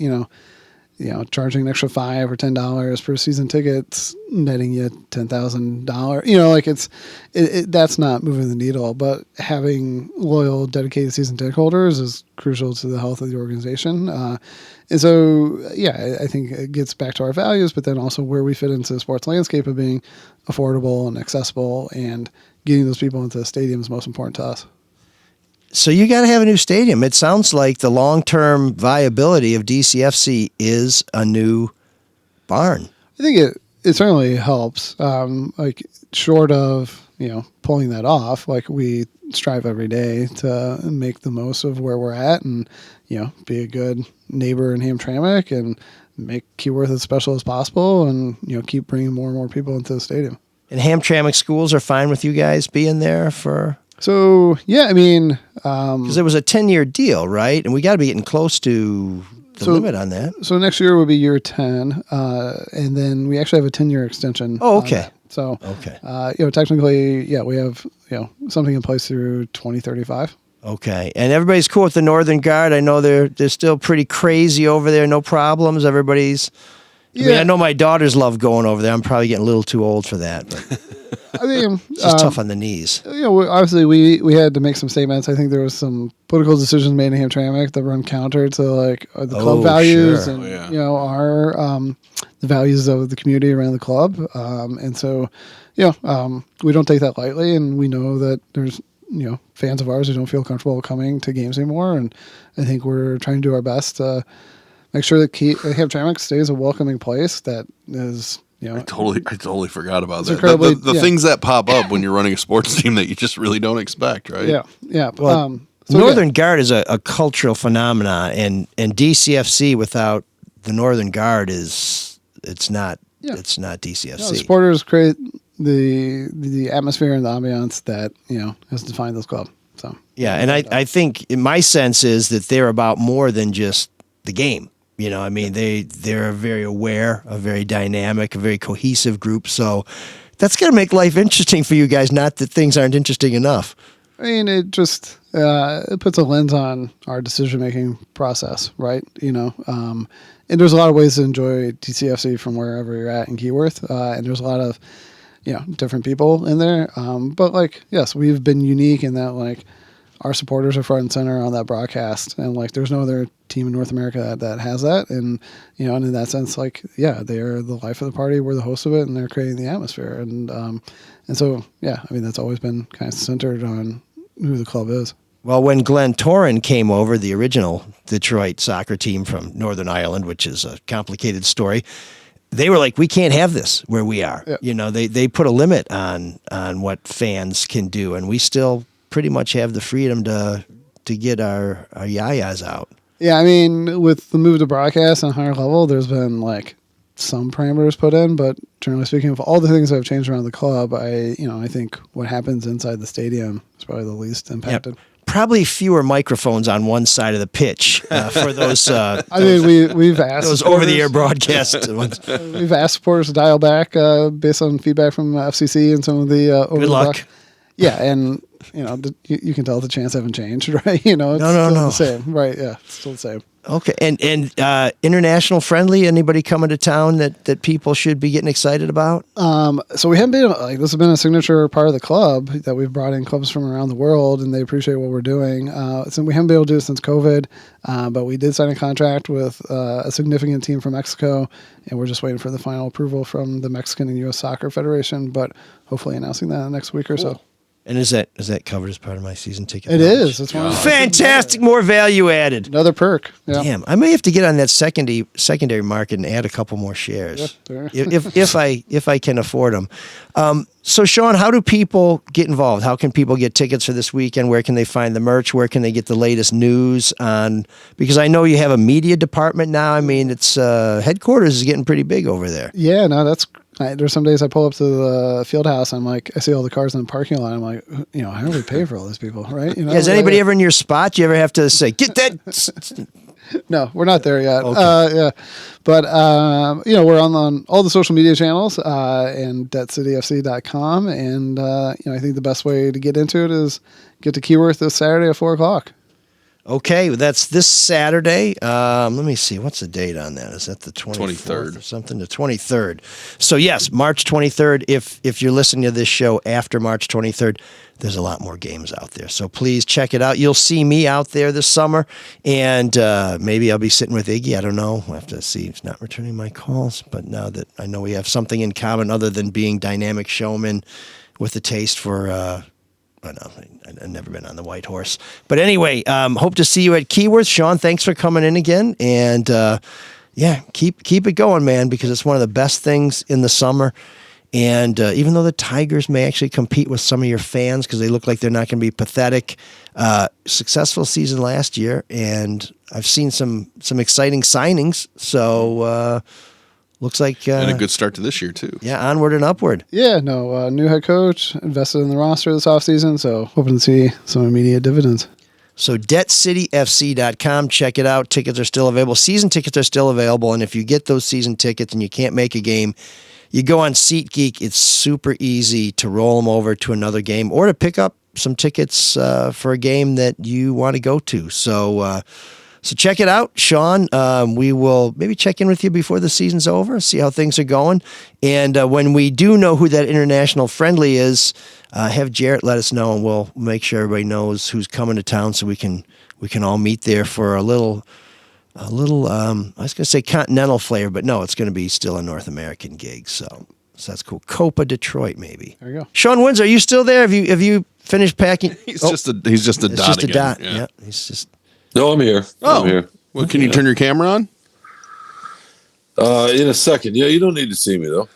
charging an extra $5 or $10 per season tickets, netting you $10,000. That's not moving the needle. But having loyal, dedicated season ticket holders is crucial to the health of the organization. And so, I think it gets back to our values, but then also where we fit into the sports landscape of being affordable and accessible, and getting those people into the stadium is most important to us. So you got to have a new stadium. It sounds like the long-term viability of DCFC is a new barn. I think it certainly helps. Short of pulling that off, we strive every day to make the most of where we're at, and be a good neighbor in Hamtramck, and make Keyworth as special as possible, and keep bringing more and more people into the stadium. And Hamtramck schools are fine with you guys being there for. So, because it was a 10-year deal, right? And we got to be getting close to the limit on that. So next year will be year 10, and then we actually have a 10-year extension. Oh, okay. So, okay. Technically, we have, something in place through 2035. Okay. And everybody's cool with the Northern Guard. I know they're still pretty crazy over there. No problems. Everybody's... I know my daughters love going over there. I'm probably getting a little too old for that. But it's just tough on the knees. Obviously, we had to make some statements. I think there was some political decisions made in Hamtramck that run counter to the club values, sure. and our the values of the community around the club. And so, we don't take that lightly, and we know that there's fans of ours who don't feel comfortable coming to games anymore. And I think we're trying to do our best to make sure that Hamtramck stays a welcoming place that is, I totally forgot about that. Incredibly, The things that pop up when you're running a sports team that you just really don't expect, right? Yeah. Well, Northern Guard is a cultural phenomenon, and DCFC without the Northern Guard it's not DCFC. Supporters create the atmosphere and the ambiance that has defined this club. So and I think my sense is that they're about more than just the game. They're very aware, a very dynamic, a very cohesive group. So that's going to make life interesting for you guys, not that things aren't interesting enough. It just it puts a lens on our decision-making process, right? And there's a lot of ways to enjoy DCFC from wherever you're at in Keyworth. And there's a lot of, different people in there. But yes, we've been unique in that, our supporters are front and center on that broadcast, and there's no other team in North America that has that. And and in that sense, they're the life of the party. We're the host of it, and they're creating the atmosphere. And so that's always been kind of centered on who the club is. Well, when Glenn Torrin came over, the original Detroit soccer team from Northern Ireland, which is a complicated story, they were like, we can't have this where we are. Yeah. You know, they put a limit on what fans can do, and we still pretty much have the freedom to get our yayas out. Yeah, I mean, with the move to broadcast on a higher level, there's been like some parameters put in, but generally speaking, of all the things that have changed around the club, I think what happens inside the stadium is probably the least impacted. Yep. Probably fewer microphones on one side of the pitch for those. I mean, we've asked those over-the-air broadcast ones. We've asked supporters to dial back based on feedback from FCC and some of the over Good luck. Yeah, and you can tell the chants haven't changed, right? It's No. still the same, right? Yeah, it's still the same. Okay, and international friendly. Anybody coming to town that people should be getting excited about? So we haven't been this has been a signature part of the club that we've brought in clubs from around the world, and they appreciate what we're doing. So we haven't been able to do it since COVID, but we did sign a contract with a significant team from Mexico, and we're just waiting for the final approval from the Mexican and U.S. Soccer Federation. But hopefully announcing that in the next week or so. And is that covered as part of my season ticket? It is. It's one of the fantastic. More value added. Another perk. Yeah. Damn, I may have to get on that secondary market and add a couple more shares Yeah, if I can afford them. So, Shawn, how do people get involved? How can people get tickets for this weekend? Where can they find the merch? Where can they get the latest news on? Because I know you have a media department now. I mean, it's headquarters is getting pretty big over there. Yeah, no, there's some days I pull up to the field house. I'm like, I see all the cars in the parking lot. I'm like, how do we pay for all these people, right? Has anybody ever in your spot? You ever have to say, get that? No, we're not there yet. Okay. Yeah, but we're on all the social media channels and DCFC.com, and I think the best way to get into it is get to Keyworth this Saturday at 4:00. Okay, that's this Saturday. Let me see. What's the date on that? Is that the 24th or something? The 23rd. So, yes, March 23rd. If you're listening to this show after March 23rd, there's a lot more games out there. So, please check it out. You'll see me out there this summer, and maybe I'll be sitting with Iggy. I don't know. We'll have to see. He's not returning my calls. But now that I know we have something in common other than being dynamic showmen with a taste for I've never been on the white horse. But anyway, hope to see you at Keyworth. Shawn, thanks for coming in again. And keep it going, man, because it's one of the best things in the summer. And even though the Tigers may actually compete with some of your fans because they look like they're not going to be pathetic, successful season last year. And I've seen some exciting signings. So looks like and a good start to this year too. Yeah, onward and upward. Yeah, no, new head coach, invested in the roster this offseason, so hoping to see some immediate dividends. So DebtCityFC.com, check it out. Tickets are still available. Season tickets are still available, and if you get those season tickets and you can't make a game, you go on SeatGeek. It's super easy to roll them over to another game or to pick up some tickets for a game that you want to go to. So check it out, Shawn. We will maybe check in with you before the season's over, see how things are going. And when we do know who that international friendly is, have Jarrett let us know, and we'll make sure everybody knows who's coming to town so we can all meet there for a little. I was going to say continental flavor, but no, it's going to be still a North American gig. So that's cool. Copa Detroit, maybe. There you go. Shawn Windsor, are you still there? Have you finished packing? He's just a dot. It's just a again. dot. Yeah. Yeah, he's just. No, I'm here. Oh, I'm here. Well, can you turn your camera on? In a second. Yeah, you don't need to see me though.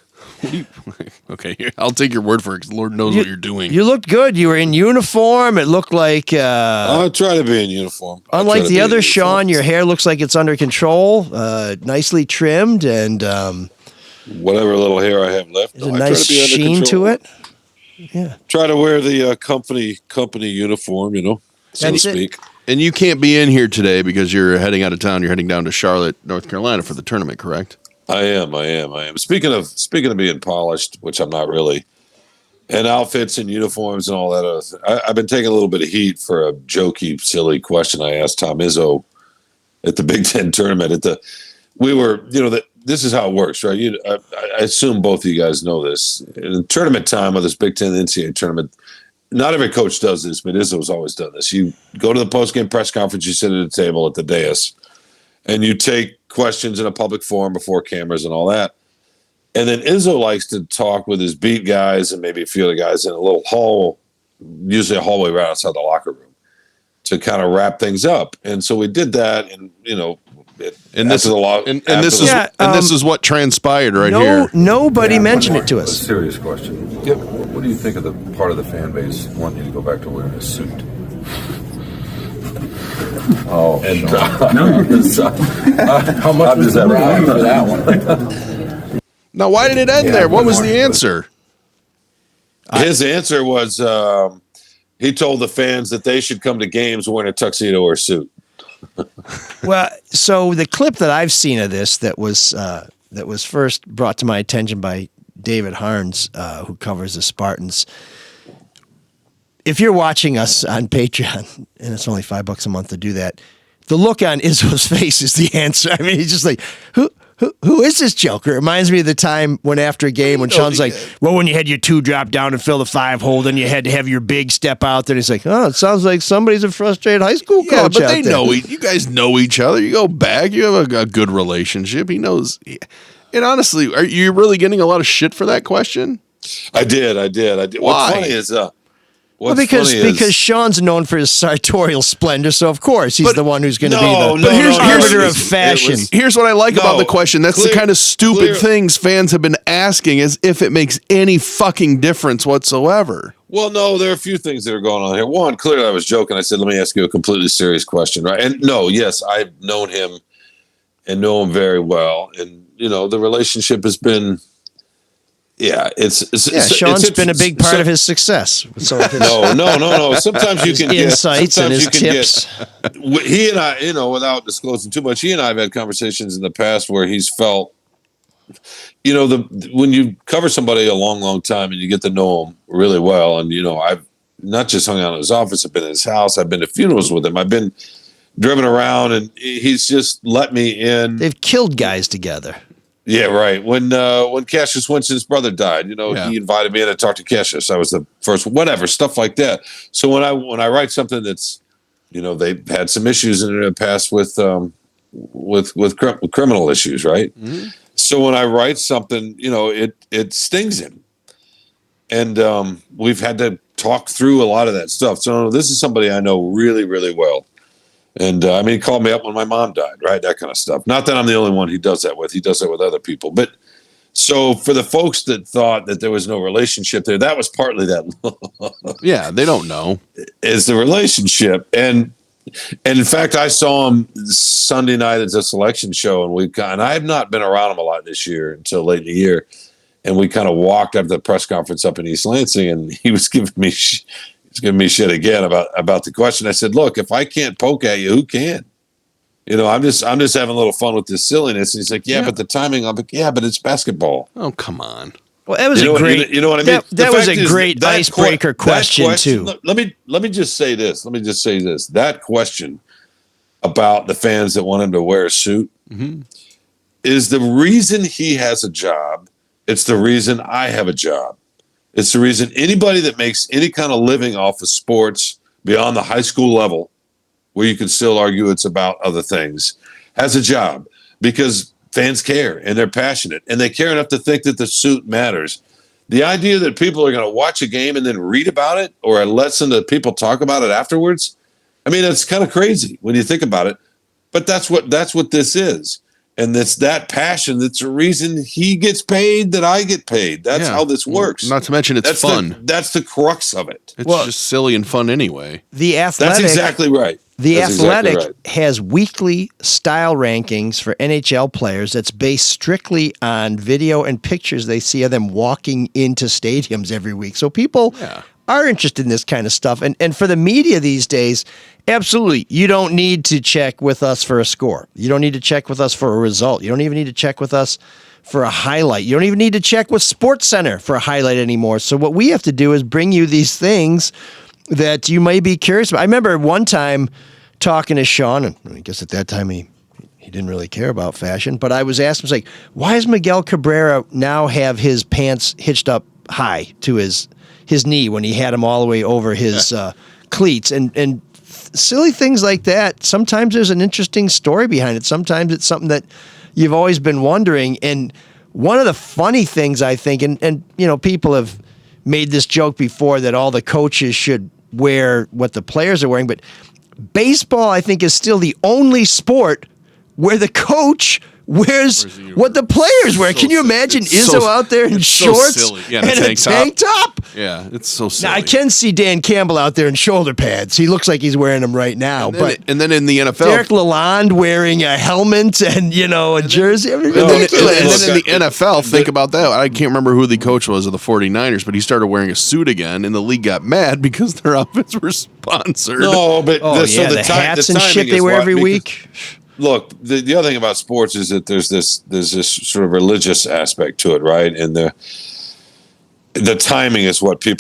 Okay, I'll take your word for it because Lord knows what you're doing. You looked good. You were in uniform. It looked like. I try to be in uniform. Unlike the other Shawn, your hair looks like it's under control, nicely trimmed, and whatever little hair I have left. there's a nice sheen to it. Yeah. Try to wear the company uniform, so That's to it. speak. And you can't be in here today because you're heading out of town. You're heading down to Charlotte, North Carolina for the tournament, correct? I am. Speaking of being polished, which I'm not really, and outfits and uniforms and all that other thing. I've been taking a little bit of heat for a jokey, silly question I asked Tom Izzo at the Big Ten tournament. This is how it works, right? I assume both of you guys know this. In tournament time of this Big Ten NCAA tournament, not every coach does this, but Izzo's always done this. You go to the post-game press conference, you sit at a table at the dais, and you take questions in a public forum before cameras and all that. And then Izzo likes to talk with his beat guys and maybe a few other guys in a little hall, usually a hallway right outside the locker room. to kind of wrap things up. And so we did that, and And this after the law, and after this the- is Yeah, and this is what transpired right No, here. nobody mentioned it to A us. serious question. What do you think of the part of the fan base wanting you to go back to wearing a suit? Oh, and how much does that rhyme for that one? Now, why did it end there? What was the answer? his answer was he told the fans that they should come to games wearing a tuxedo or a suit. Well, so the clip that I've seen of this that was first brought to my attention by David Harns, who covers the Spartans. If you're watching us on Patreon, and it's only $5 a month to do that, the look on Izzo's face is the answer. I mean, he's just like, who is this joker? It reminds me of the time when after a game when Shawn's like, well, when you had your 2 drop down and fill the 5 hole, then you had to have your big step out there. And he's like, oh, it sounds like somebody's a frustrated high school Yeah, coach but out they there. know you guys know each other. You go back. You have a good relationship. He knows. And honestly, are you really getting a lot of shit for that question? I did. Why? What's funny is Well, because Shawn's known for his sartorial splendor, so of course he's the one who's going to be the arbiter of fashion. Here's what I like about the question. That's the kind of stupid things fans have been asking, as if it makes any fucking difference whatsoever. Well, no, there are a few things that are going on here. One, clearly I was joking. I said, let me ask you a completely serious question, right? And no, yes, I've known him and know him very well. And, the relationship has been, Shawn's been a big part of his success. So No. Sometimes you can get insights and his tips. He and I, without disclosing too much, he and I have had conversations in the past where he's felt, when you cover somebody a long, long time and you get to know him really well, and I've not just hung out in his office, I've been in his house, I've been to funerals with him, I've been driven around, and he's just let me in. They've killed guys together. Yeah, right. When Cassius Winston's brother died, he invited me in to talk to Cassius. I was the first, whatever, stuff like that. So when I write something that's, they've had some issues in the past with criminal issues, right? Mm-hmm. So when I write something, it stings him, and we've had to talk through a lot of that stuff. So this is somebody I know really, really well. And he called me up when my mom died, right? That kind of stuff. Not that I'm the only one he does that with. He does that with other people. But so for the folks that thought that there was no relationship there, that was partly that. Yeah, they don't know. Is the relationship. And in fact, I saw him Sunday night at the selection show, and I have not been around him a lot this year until late in the year. And we kind of walked after the press conference up in East Lansing, and he was giving me shit again about the question. I said, look, if I can't poke at you, who can? I'm just having a little fun with this silliness. And he's like, yeah, but the timing. I'm like, yeah, but it's basketball. Oh, come on. Well, that was a great. You know what I mean? That was a great icebreaker question too. Let me just say this. That question about the fans that want him to wear a suit is the reason he has a job. It's the reason I have a job. It's the reason anybody that makes any kind of living off of sports beyond the high school level, where you can still argue it's about other things, has a job, because fans care and they're passionate and they care enough to think that the suit matters. The idea that people are going to watch a game and then read about it or listen to people talk about it afterwards, it's kind of crazy when you think about it. But that's what this is. And it's that passion that's the reason he gets paid, that I get paid. That's how this works. Not to mention it's fun. That's the crux of it. It's just silly and fun anyway. The Athletic. That's exactly right. The Athletic has weekly style rankings for NHL players that's based strictly on video and pictures they see of them walking into stadiums every week. So people are interested in this kind of stuff. And for the media these days, absolutely, you don't need to check with us for a score. You don't need to check with us for a result. You don't even need to check with us for a highlight. You don't even need to check with SportsCenter for a highlight anymore. So what we have to do is bring you these things that you may be curious about. I remember one time talking to Shawn, and I guess at that time he didn't really care about fashion, but I was asking him, why does Miguel Cabrera now have his pants hitched up high to his knee when he had them all the way over his cleats? And silly things like that. Sometimes there's an interesting story behind it. Sometimes it's something that you've always been wondering. And one of the funny things I think, and people have made this joke before that all the coaches should wear what the players are wearing, but baseball, I think, is still the only sport where the coach wears what the players wear. Can you imagine Izzo out there in shorts and a tank top? Yeah, it's so silly. Now, I can see Dan Campbell out there in shoulder pads. He looks like he's wearing them right now. And then in the NFL, Derek Lalonde wearing a helmet and, a jersey. And then in the NFL, think about that. I can't remember who the coach was of the 49ers, but he started wearing a suit again, and the league got mad because their outfits were sponsored. No, but the hats and shit they wear every week. Look, the other thing about sports is that there's this sort of religious aspect to it, right? And the timing is what a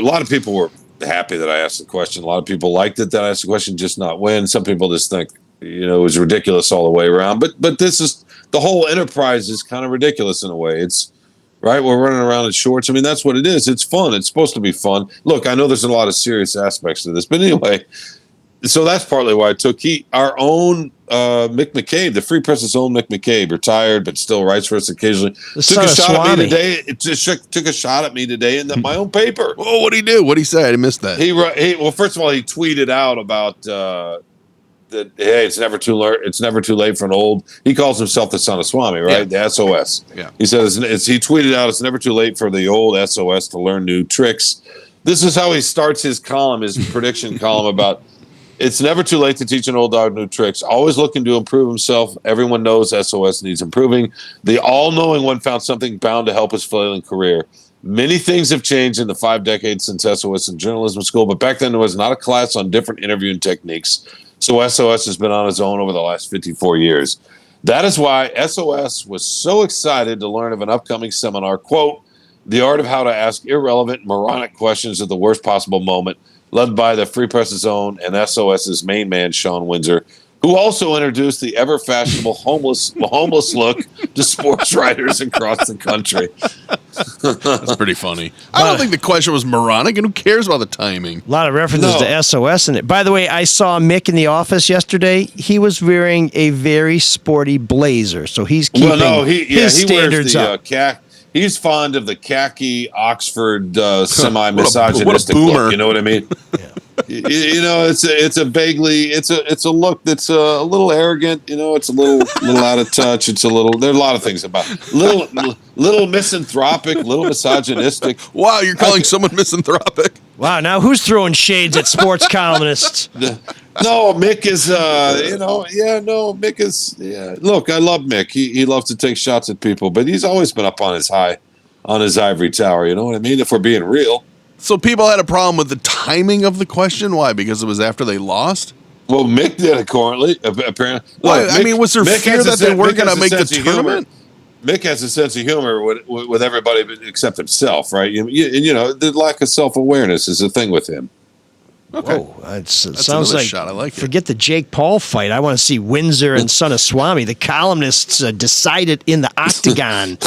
lot of people were happy that I asked the question. A lot of people liked it that I asked the question, just not when. Some people just think, it was ridiculous all the way around. But this is, the whole enterprise is kind of ridiculous in a way. It's, right, we're running around in shorts. I mean, that's what it is. It's fun. It's supposed to be fun. Look, I know there's a lot of serious aspects to this, but anyway, so that's partly why I took our own Mick McCabe, the Free Press's own Mick McCabe, retired but still writes for us occasionally. Took a shot at me today. It just took a shot at me today in my own paper. Oh, what'd he do? What'd he say? I missed that. Well, first of all, he tweeted out about that. Hey, it's never too late for an old. He calls himself the Son of Swami, right? Yeah. The SOS. Yeah. He says he tweeted out, it's never too late for the old SOS to learn new tricks. This is how he starts his column, his prediction column about. It's never too late to teach an old dog new tricks. Always looking to improve himself. Everyone knows SOS needs improving. The all-knowing one found something bound to help his flailing career. Many things have changed in the 5 decades since SOS in journalism school, but back then there was not a class on different interviewing techniques. So SOS has been on his own over the last 54 years. That is why SOS was so excited to learn of an upcoming seminar, quote, The Art of How to Ask Irrelevant, Moronic Questions at the Worst Possible Moment, led by the Free Press's own and SOS's main man, Shawn Windsor, who also introduced the ever-fashionable homeless look to sports writers across the country. That's pretty funny. I don't think the question was moronic, and who cares about the timing? A lot of references to SOS in it. By the way, I saw Mick in the office yesterday. He was wearing a very sporty blazer, so he's keeping his standards up. He's fond of the khaki Oxford semi-misogynistic look. You know what I mean? Yeah. It's a look that's a little arrogant. It's a little out of touch. There's a lot of things about it. Little misanthropic, little misogynistic. Wow, you're calling someone misanthropic? Wow, now who's throwing shades at sports columnists? No, Mick is, Mick is, look, I love Mick. He loves to take shots at people, but he's always been up on his ivory tower. You know what I mean? If we're being real. So people had a problem with the timing of the question. Why? Because it was after they lost? Well, Mick did apparently. Well, was there fear that they weren't going to make the tournament? Mick has a sense of humor with everybody except himself, right? The lack of self-awareness is a thing with him. Okay. It sounds like, shot. I like forget the Jake Paul fight. I want to see Windsor and Son of Swami. The columnists decide it in the octagon.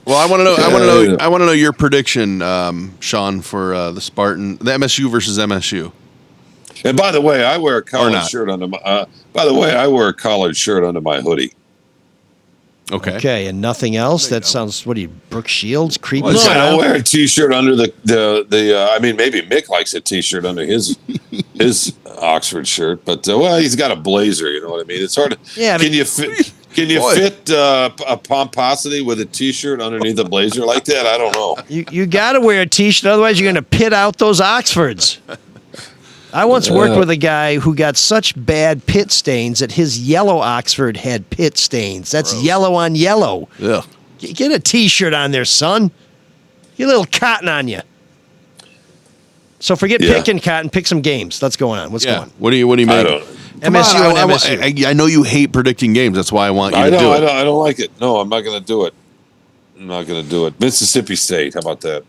Well, I want to know your prediction, Shawn, for the MSU versus MSU. And by the way, I wear a collared shirt under my. Hoodie. Okay, and nothing else. That sounds. What are you, Brooke Shields? Creepy. No, I don't wear a T-shirt under the. I mean, maybe Mick likes a T-shirt under his Oxford shirt, but he's got a blazer. You know what I mean? It's hard to. Yeah. Can you fit a pomposity with a T-shirt underneath a blazer like that? I don't know. You got to wear a T-shirt, otherwise you're going to pit out those Oxfords. I once worked with a guy who got such bad pit stains that his yellow Oxford had pit stains. That's gross. Yellow on yellow. Yeah. Get a T-shirt on there, son. Get a little cotton on you. So forget picking cotton, pick some games. Let's go on. What's going on? What do you make? MSU and MSU. I know you hate predicting games. That's why I want you to do it. I don't like it. No, I'm not going to do it. Mississippi State. How about that?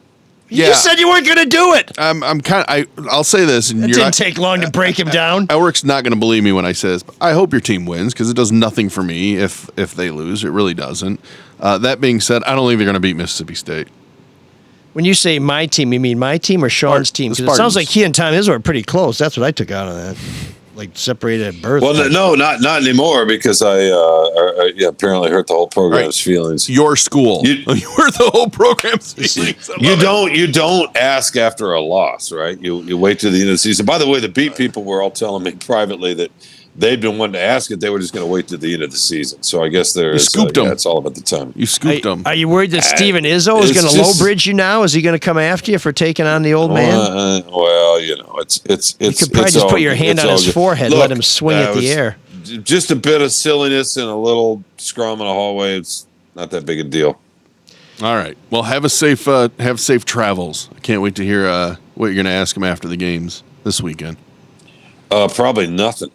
You said you weren't going to do it. I'll say this. And it didn't take long to break him down. Elrick's not going to believe me when I say this. But I hope your team wins because it does nothing for me if they lose. It really doesn't. That being said, I don't think they're going to beat Mississippi State. When you say my team, you mean my team or Shawn's team? Because it sounds like he and Tom Izzo are pretty close. That's what I took out of that. like separated at birth. Well, no, not anymore because I apparently hurt the whole program's feelings. Your school. You hurt the whole program's feelings. You don't ask after a loss, right? You wait till the end of the season. By the way, the beat people were all telling me privately that they'd been wanting to ask it. They were just going to wait to the end of the season. So I guess scooped them. It's all about the time. You scooped them. Are you worried that Steven Izzo is going to lowbridge you now? Is he going to come after you for taking on the old man? Well, it's you could probably just put your hand on his forehead, let him swing at the air. Just a bit of silliness and a little scrum in a hallway. It's not that big a deal. All right. Well, have safe travels. I can't wait to hear what you're going to ask him after the games this weekend. Probably nothing.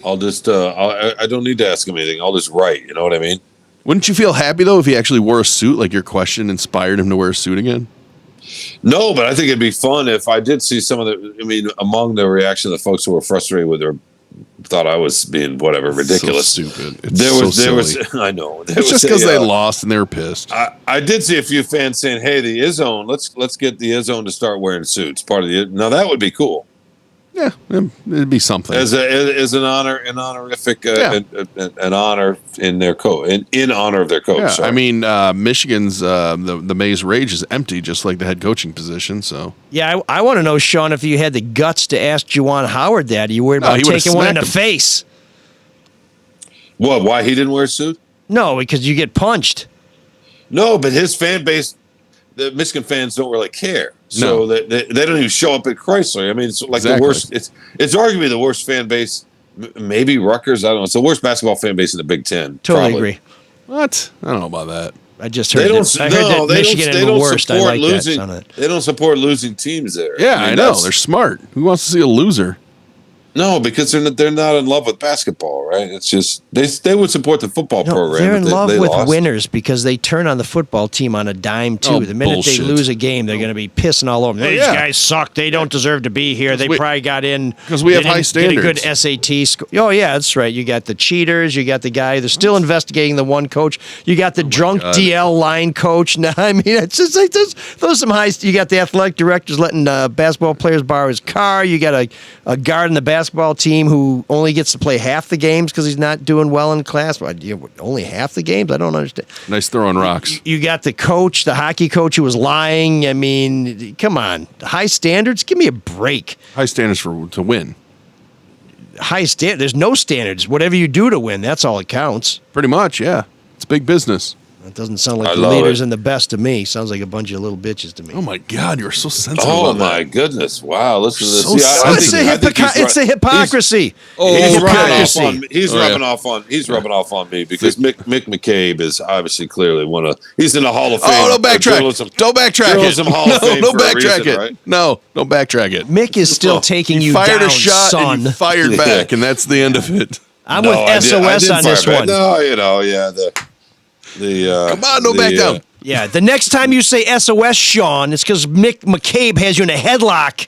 I'll just I don't need to ask him anything. I'll just write. You know what I mean? Wouldn't you feel happy though if he actually wore a suit? Like your question inspired him to wear a suit again? No, but I think it'd be fun if I did see some of the. I mean, among the reaction of the folks who were frustrated with or thought I was being whatever ridiculous, so stupid. There was. I know. It's just because they lost and they were pissed. I did see a few fans saying, "Hey, the Izzone, let's get the Izzone to start wearing suits." Part of the now that would be cool. Yeah, it'd be something as an honor, an honorific, an honor in their coach, in honor of their coach. Yeah, sorry. I mean, Michigan's the Mays Rage is empty, just like the head coaching position. So yeah, I want to know, Shawn, if you had the guts to ask Juwan Howard that. Are you worried about taking one in the face? What? Why he didn't wear a suit? No, because you get punched. No, but his fan base, the Michigan fans don't really care. So they don't even show up at Chrysler. I mean, it's like the worst. It's arguably the worst fan base. Maybe Rutgers. I don't know. It's the worst basketball fan base in the Big Ten. Totally agree. What? I don't know about that. I just heard that Michigan is the worst. I like that. They don't support losing teams there. Yeah, I know. They're smart. Who wants to see a loser? No, because they're not in love with basketball, right? It's just they would support the football program. They're in love with lost. winners because they turn on the football team on a dime too. The minute they lose a game, they're going to be pissing all over. These guys suck. They don't deserve to be here. They probably got in because we have high standards. Get a good SAT score. Oh yeah, that's right. You got the cheaters. You got the guy. They're still investigating the one coach. You got the drunk DL line coach. Now I mean, it's just like those some high. You got the athletic directors letting basketball players borrow his car. You got a guard in the basketball team who only gets to play half the games because he's not doing well in class. But only half the games? I don't understand. Nice throwing rocks. You got the coach, the hockey coach who was lying. I mean, come on. High standards? Give me a break. High standards to win. There's no standards. Whatever you do to win, that's all it counts. Pretty much, yeah. It's big business. That doesn't sound like the leaders and the best to me. Sounds like a bunch of little bitches to me. Oh my God, you're so sensitive. Oh my goodness! Wow, listen to this. It's the hypocrisy. He's rubbing off on me because Mick McCabe is obviously clearly he's in the Hall of Fame. Oh, don't backtrack. Don't backtrack it. Hall of Fame don't backtrack reason, it. Right? No, don't backtrack it. Mick is still taking you fired down, a shot son. and he fired back, and that's the end of it. I'm with SOS on this one. No, come on, don't back down. Yeah, the next time you say SOS, Shawn, it's because Mick McCabe has you in a headlock.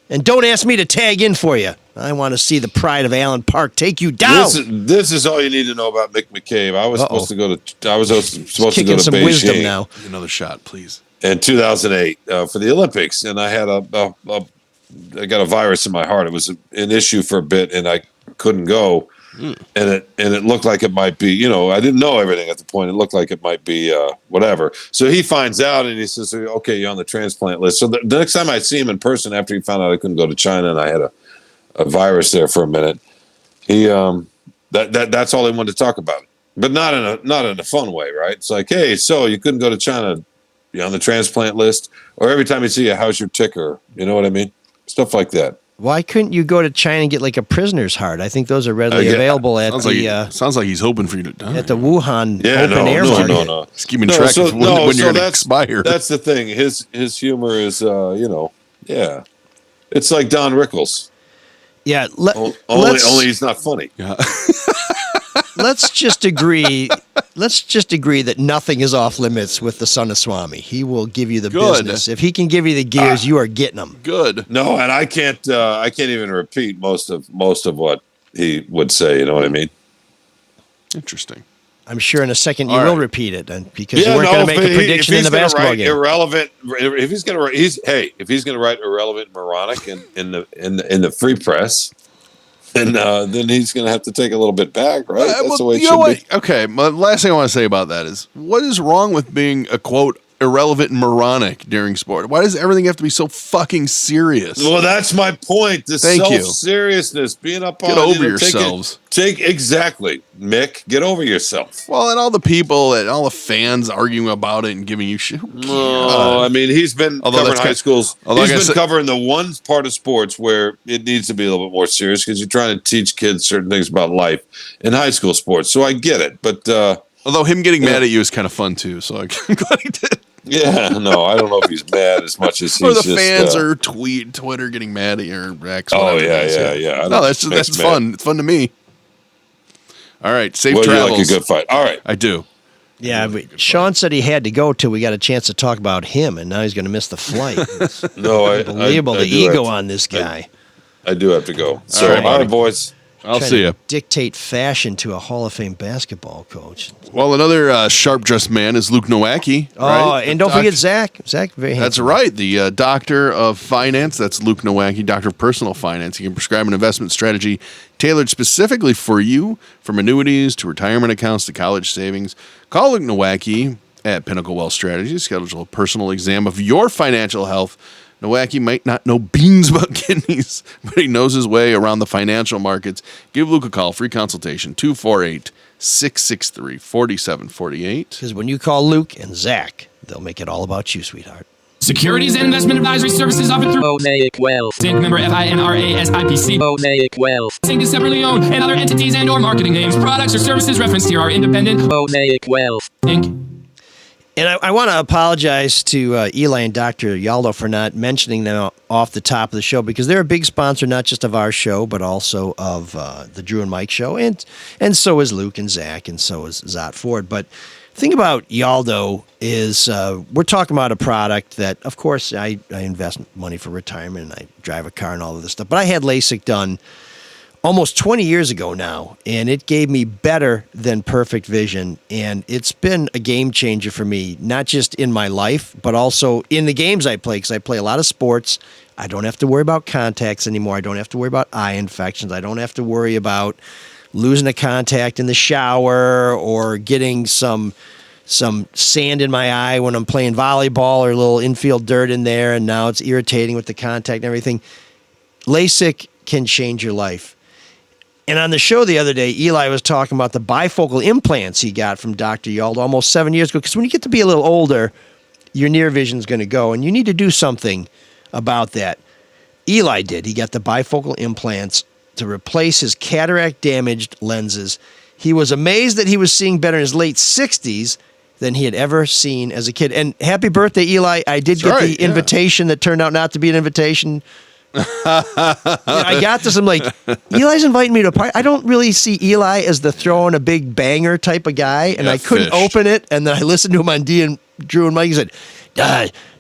And don't ask me to tag in for you. I want to see the pride of Allen Park take you down. This is all you need to know about Mick McCabe. I was supposed to go to some Beijing. Wisdom now. Another shot, please. In 2008 for the Olympics, and I had I got a virus in my heart. It was an issue for a bit, and I couldn't go. And it looked like it might be, I didn't know everything at the point. It looked like it might be whatever. So he finds out and he says, okay, you're on the transplant list. So the next time I see him in person after he found out I couldn't go to China and I had a virus there for a minute, he that's all he wanted to talk about. But not in a fun way, right? It's like, hey, so you couldn't go to China, you're on the transplant list, or every time you see you, how's your ticker? You know what I mean? Stuff like that. Why couldn't you go to China and get like a prisoner's heart? I think those are readily available at sounds like he's hoping for you to die. At the Wuhan open air market. No. He's keeping track of when you're going to expire. That's the thing. His humor is, it's like Don Rickles. Yeah. Only he's not funny. Yeah. Let's just agree that nothing is off limits with the son of Swami. He will give you the business. If he can give you the gears, you are getting them. Good. No, and I can't even repeat most of what he would say. You know what I mean? Interesting. I'm sure in a second you will repeat it, because you weren't going to make a prediction in the basketball game. Irrelevant. If he's going to write irrelevant, moronic in the free press, and then he's going to have to take a little bit back, right? That's the way it you know should be. what? Okay, my last thing I want to say about that is, what is wrong with being a quote irrelevant and moronic during sport? Why does everything have to be so fucking serious? Well, that's my point. The Thank you. self-seriousness, being up on Get over yourselves. Exactly, Mick. Get over yourself. Well, and all the people and all the fans arguing about it and giving you shit. No, I mean, he's been covering high schools. He's been covering the one part of sports where it needs to be a little bit more serious because you're trying to teach kids certain things about life in high school sports. So I get it, but although him getting mad at you is kind of fun too. So I'm glad he did. Yeah, no, I don't know if he's mad as much as he's or the just, fans or Twitter getting mad at you or X. Oh yeah. No, that's fun. It's fun to me. All right, safe travels. You like a good fight. All right, I do. Yeah, but Shawn said he had to go till we got a chance to talk about him, and now he's going to miss the flight. Unbelievable, the ego on this guy. I do have to go. So, all right, boys. I'll see you. Dictate fashion to a Hall of Fame basketball coach. Well, another sharp-dressed man is Luke Nowacki. Oh, right? and don't forget Zach. Zach, very handsome. That's right. The doctor of finance. That's Luke Nowacki, doctor of personal finance. He can prescribe an investment strategy tailored specifically for you, from annuities to retirement accounts to college savings. Call Luke Nowacki at Pinnacle Wealth Strategies. Schedule a personal exam of your financial health. Nowacki might not know beans about kidneys, but he knows his way around the financial markets. Give Luke a call. Free consultation, 248-663-4748. Because when you call Luke and Zach, they'll make it all about you, sweetheart. Securities and investment advisory services offered through Mosaic Wealth. Inc. member FINRA SIPC. Mosaic Wealth. Inc. is separately owned, and other entities and or marketing names, products, or services referenced here are independent. Mosaic Wealth. Inc. And I want to apologize to Eli and Dr. Yaldo for not mentioning them off the top of the show, because they're a big sponsor, not just of our show, but also of the Drew and Mike show. And so is Luke and Zach, and so is Zot Ford. But the thing about Yaldo is we're talking about a product that, of course, I invest money for retirement, and I drive a car and all of this stuff. But I had LASIK done almost 20 years ago now, and it gave me better than perfect vision, and it's been a game changer for me, not just in my life, but also in the games I play, because I play a lot of sports. I don't have to worry about contacts anymore. I don't have to worry about eye infections. I don't have to worry about losing a contact in the shower or getting some sand in my eye when I'm playing volleyball, or a little infield dirt in there, and now it's irritating with the contact and everything. LASIK can change your life. And on the show the other day, Eli was talking about the bifocal implants he got from Dr. Yaldo almost 7 years ago. Because when you get to be a little older, your near vision is going to go, and you need to do something about that. Eli did. He got the bifocal implants to replace his cataract-damaged lenses. He was amazed that he was seeing better in his late 60s than he had ever seen as a kid. And happy birthday, Eli. I did get the invitation that turned out not to be an invitation. I got this. I'm like, Eli's inviting me to a party. I don't really see Eli as the throwing a big banger type of guy, and I couldn't open it. And then I listened to him on Drew and Mike. He said,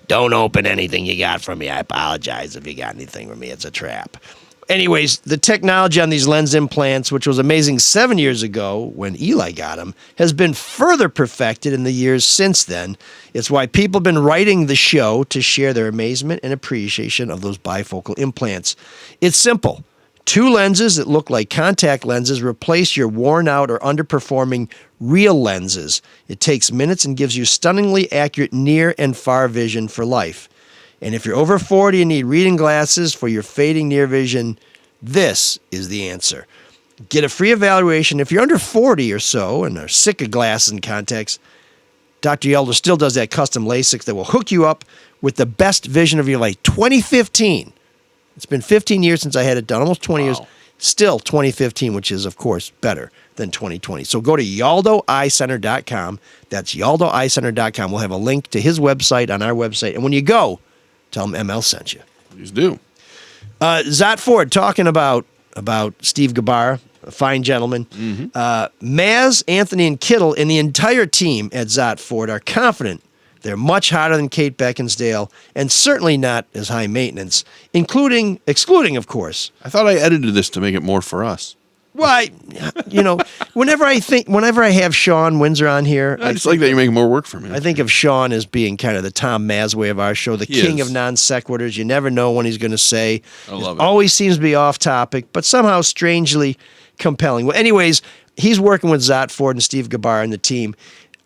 don't open anything you got from me. I apologize if you got anything from me. It's a trap. Anyways, the technology on these lens implants, which was amazing 7 years ago when Eli got them, has been further perfected in the years since then. It's why people have been writing the show to share their amazement and appreciation of those bifocal implants. It's simple. 2 lenses that look like contact lenses replace your worn out or underperforming real lenses. It takes minutes and gives you stunningly accurate near and far vision for life. And if you're over 40 and need reading glasses for your fading near vision, this is the answer. Get a free evaluation. If you're under 40 or so and are sick of glasses and contacts, Dr. Yaldo still does that custom LASIK that will hook you up with the best vision of your life. 2015. It's been 15 years since I had it done, almost 20 years. Still 2015, which is, of course, better than 2020. So go to YaldoEyeCenter.com. That's YaldoEyeCenter.com. We'll have a link to his website on our website. And when you go, tell him ML sent you. Please do. Zot Ford talking about Steve Gabar, a fine gentleman. Maz, Anthony, and Kittle and the entire team at Zot Ford are confident they're much hotter than Kate Beckinsdale and certainly not as high maintenance, excluding, of course. I thought I edited this to make it more for us. Why? Whenever I have Shawn Windsor on here, I just like that you're making more work for me. I think of Shawn as being kind of the Tom Masway of our show, the king of non sequiturs. You never know when he's going to say. I love it. Always seems to be off topic, but somehow strangely compelling. Well, anyways, he's working with Zot Ford and Steve Gabar and the team.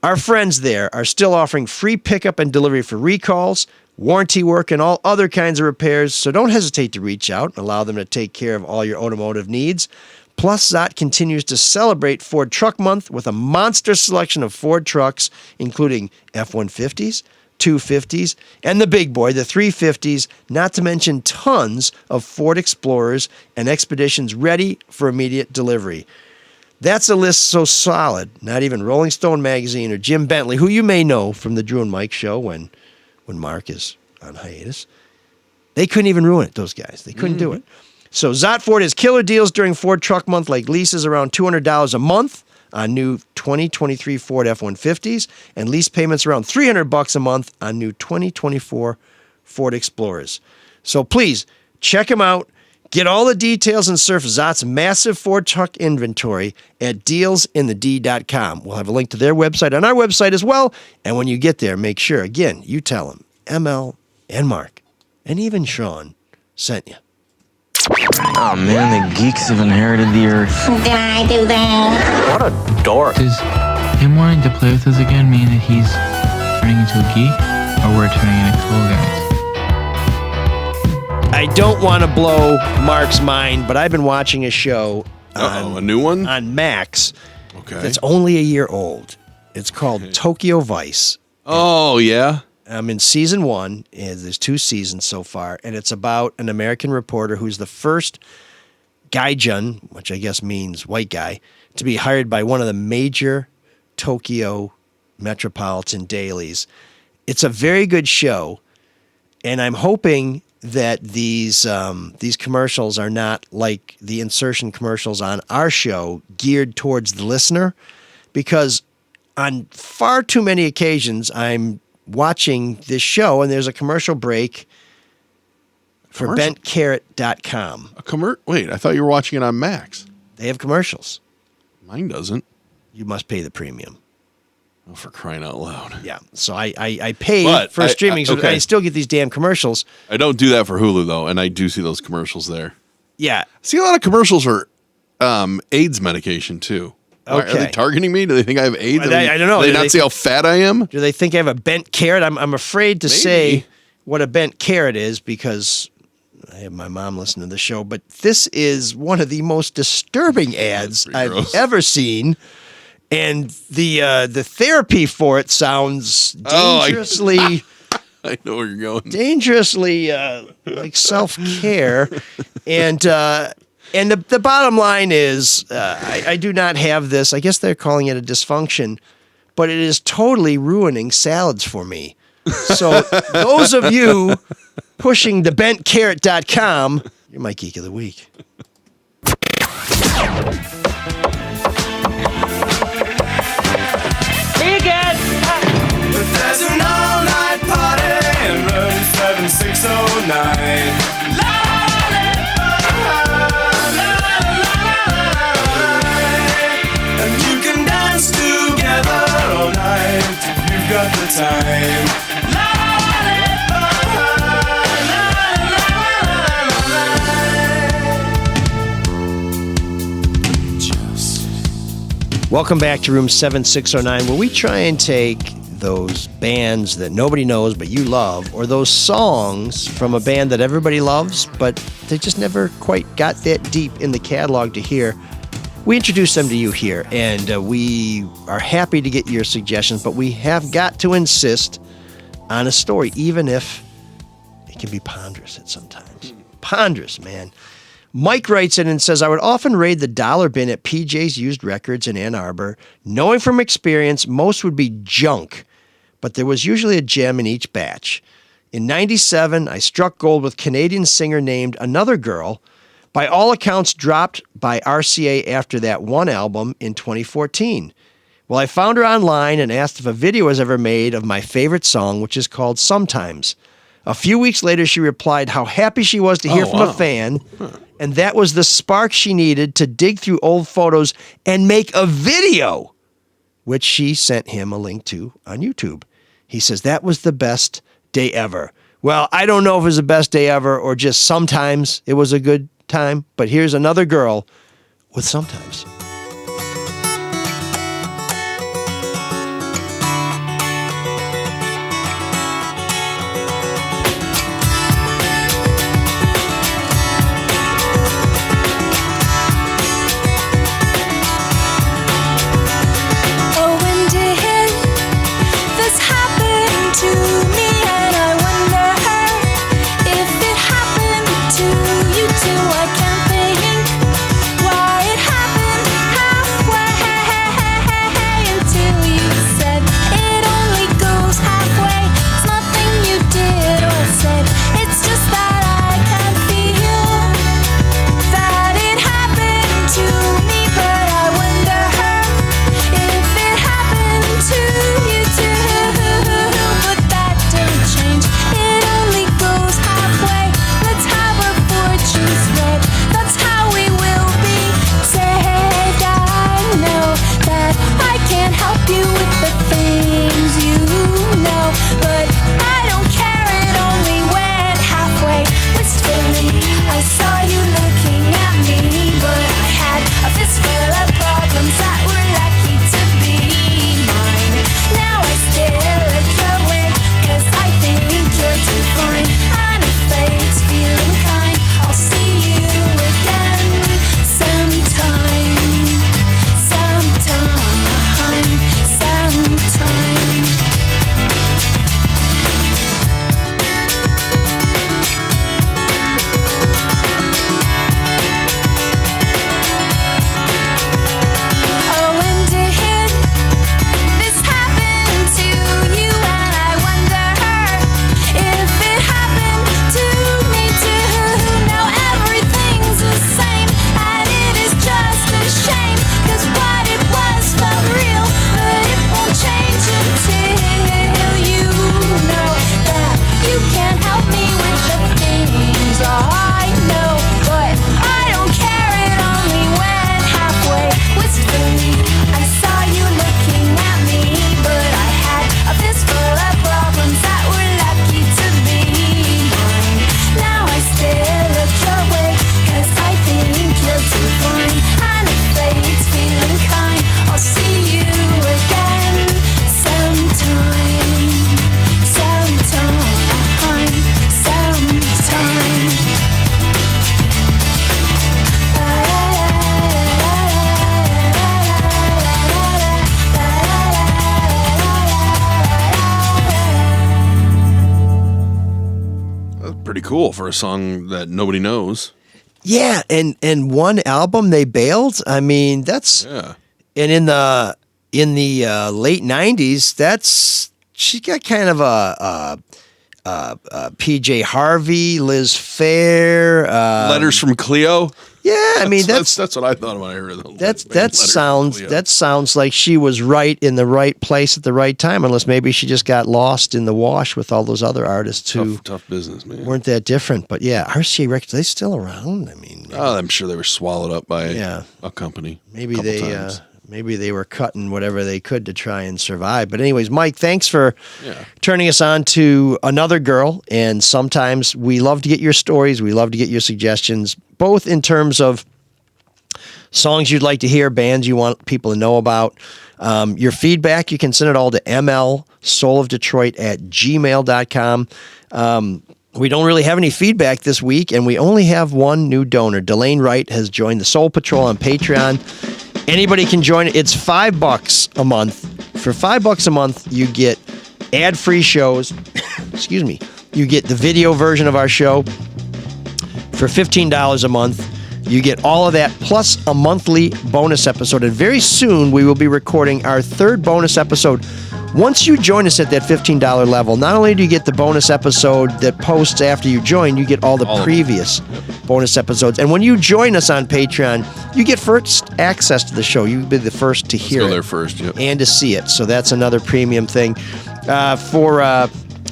Our friends there are still offering free pickup and delivery for recalls, warranty work, and all other kinds of repairs, so don't hesitate to reach out and allow them to take care of all your automotive needs. Plus, Zot continues to celebrate Ford Truck Month with a monster selection of Ford trucks, including F-150s, 250s, and the big boy, the 350s, not to mention tons of Ford Explorers and Expeditions ready for immediate delivery. That's a list so solid, not even Rolling Stone magazine or Jim Bentley, who you may know from the Drew and Mike show when Mark is on hiatus, they couldn't even ruin it, those guys. They couldn't do it. So Zot Ford has killer deals during Ford Truck Month, like leases around $200 a month on new 2023 Ford F-150s and lease payments around $300 a month on new 2024 Ford Explorers. So please, check them out. Get all the details and surf Zot's massive Ford truck inventory at dealsinthed.com. We'll have a link to their website on our website as well. And when you get there, make sure, again, you tell them ML and Marc and even Shawn sent you. Oh man, the geeks have inherited the earth. Did I do that? What a dork. Does him wanting to play with us again mean that he's turning into a geek, or we're turning into cool guys? I don't want to blow Mark's mind, but I've been watching a show a new one? On Max. Okay. That's only a year old. It's called Tokyo Vice. Oh, yeah? I'm in season 1, and there's 2 seasons so far, and it's about an American reporter who's the first gaijin, which I guess means white guy, to be hired by one of the major Tokyo metropolitan dailies. It's a very good show, and I'm hoping that these commercials are not like the insertion commercials on our show geared towards the listener, because on far too many occasions I'm watching this show and there's a commercial break for bentcarrot.com. Wait, I thought you were watching it on Max. They have commercials. Mine doesn't. You must pay the premium. Oh, for crying out loud. Yeah. So I pay for streaming, so I still get these damn commercials. I don't do that for Hulu, though, and I do see those commercials there. Yeah. See a lot of commercials for AIDS medication, too. Okay. Are they targeting me? Do they think I have AIDS? I don't know. Do they not see how fat I am? Do they think I have a bent carrot? I'm afraid to say what a bent carrot is because I have my mom listen to the show, but this is one of the most disturbing ads I've ever seen. And the therapy for it sounds dangerously... I know where you're going. Dangerously like self-care. And the bottom line is I do not have this. I guess they're calling it a dysfunction, but it is totally ruining salads for me. So those of you pushing the bentcarrot.com, you're my geek of the week. There's an all-night party in room 7609. And you can dance together all night if you've got the time. Welcome back to room 7609, where we try and take those bands that nobody knows but you love, or those songs from a band that everybody loves, but they just never quite got that deep in the catalog to hear. We introduce them to you here, and we are happy to get your suggestions, but we have got to insist on a story, even if it can be ponderous at sometimes. Ponderous, man. Mike writes in and says, I would often raid the dollar bin at PJ's Used Records in Ann Arbor, knowing from experience most would be junk, but there was usually a gem in each batch. In '97, I struck gold with Canadian singer named Another Girl, by all accounts dropped by RCA after that one album in 2014. Well, I found her online and asked if a video was ever made of my favorite song, which is called Sometimes. A few weeks later, she replied how happy she was to hear from a fan, And that was the spark she needed to dig through old photos and make a video, which she sent him a link to on YouTube. He says that was the best day ever. Well, I don't know if it was the best day ever or just sometimes it was a good time, but here's another girl with sometimes. Cool for a song that nobody knows. Yeah, and one album they bailed. I mean, that's and in the late '90s, that's she got kind of a PJ Harvey, Liz Phair, Letters from Cleo. Yeah, I mean that's what I thought when I heard it. That sounds like she was right in the right place at the right time. Unless maybe she just got lost in the wash with all those other artists who tough business, man. Weren't that different. But yeah, RCA Records, they still around. I mean, I'm sure they were swallowed up by a company. Maybe they were cutting whatever they could to try and survive. But anyways, Mike, thanks for turning us on to another girl. And sometimes we love to get your stories. We love to get your suggestions, both in terms of songs you'd like to hear, bands you want people to know about. Your feedback, you can send it all to mlsoulofdetroit@gmail.com. We don't really have any feedback this week, and we only have one new donor. Delane Wright has joined the Soul Patrol on Patreon. Anybody can join it. It's $5 a month. For $5 a month, you get ad-free shows. Excuse me. You get the video version of our show. For $15 a month, you get all of that plus a monthly bonus episode. And very soon, we will be recording our third bonus episode. Once you join us at that $15 level, not only do you get the bonus episode that posts after you join, you get all the previous bonus episodes. And when you join us on Patreon, you get first access to the show. You'll be the first to hear it. There first, and to see it. So that's another premium thing. I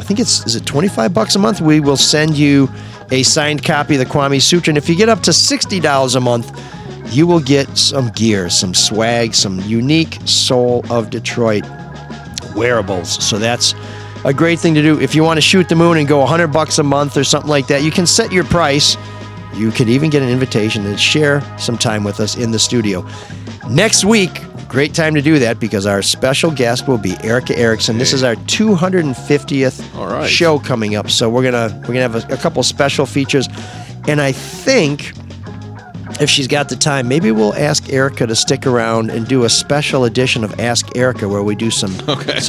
think is it $25 a month? We will send you a signed copy of the Kwame Sutra. And if you get up to $60 a month, you will get some gear, some swag, some unique Soul of Detroit wearables. So that's a great thing to do. If you want to shoot the moon and go $100 a month or something like that, you can set your price. You could even get an invitation to share some time with us in the studio. Next week, great time to do that because our special guest will be Erica Erickson. This is our 250th show coming up. So we're gonna have a couple special features. And I think if she's got the time, maybe we'll ask Erica to stick around and do a special edition of Ask Erica where we do some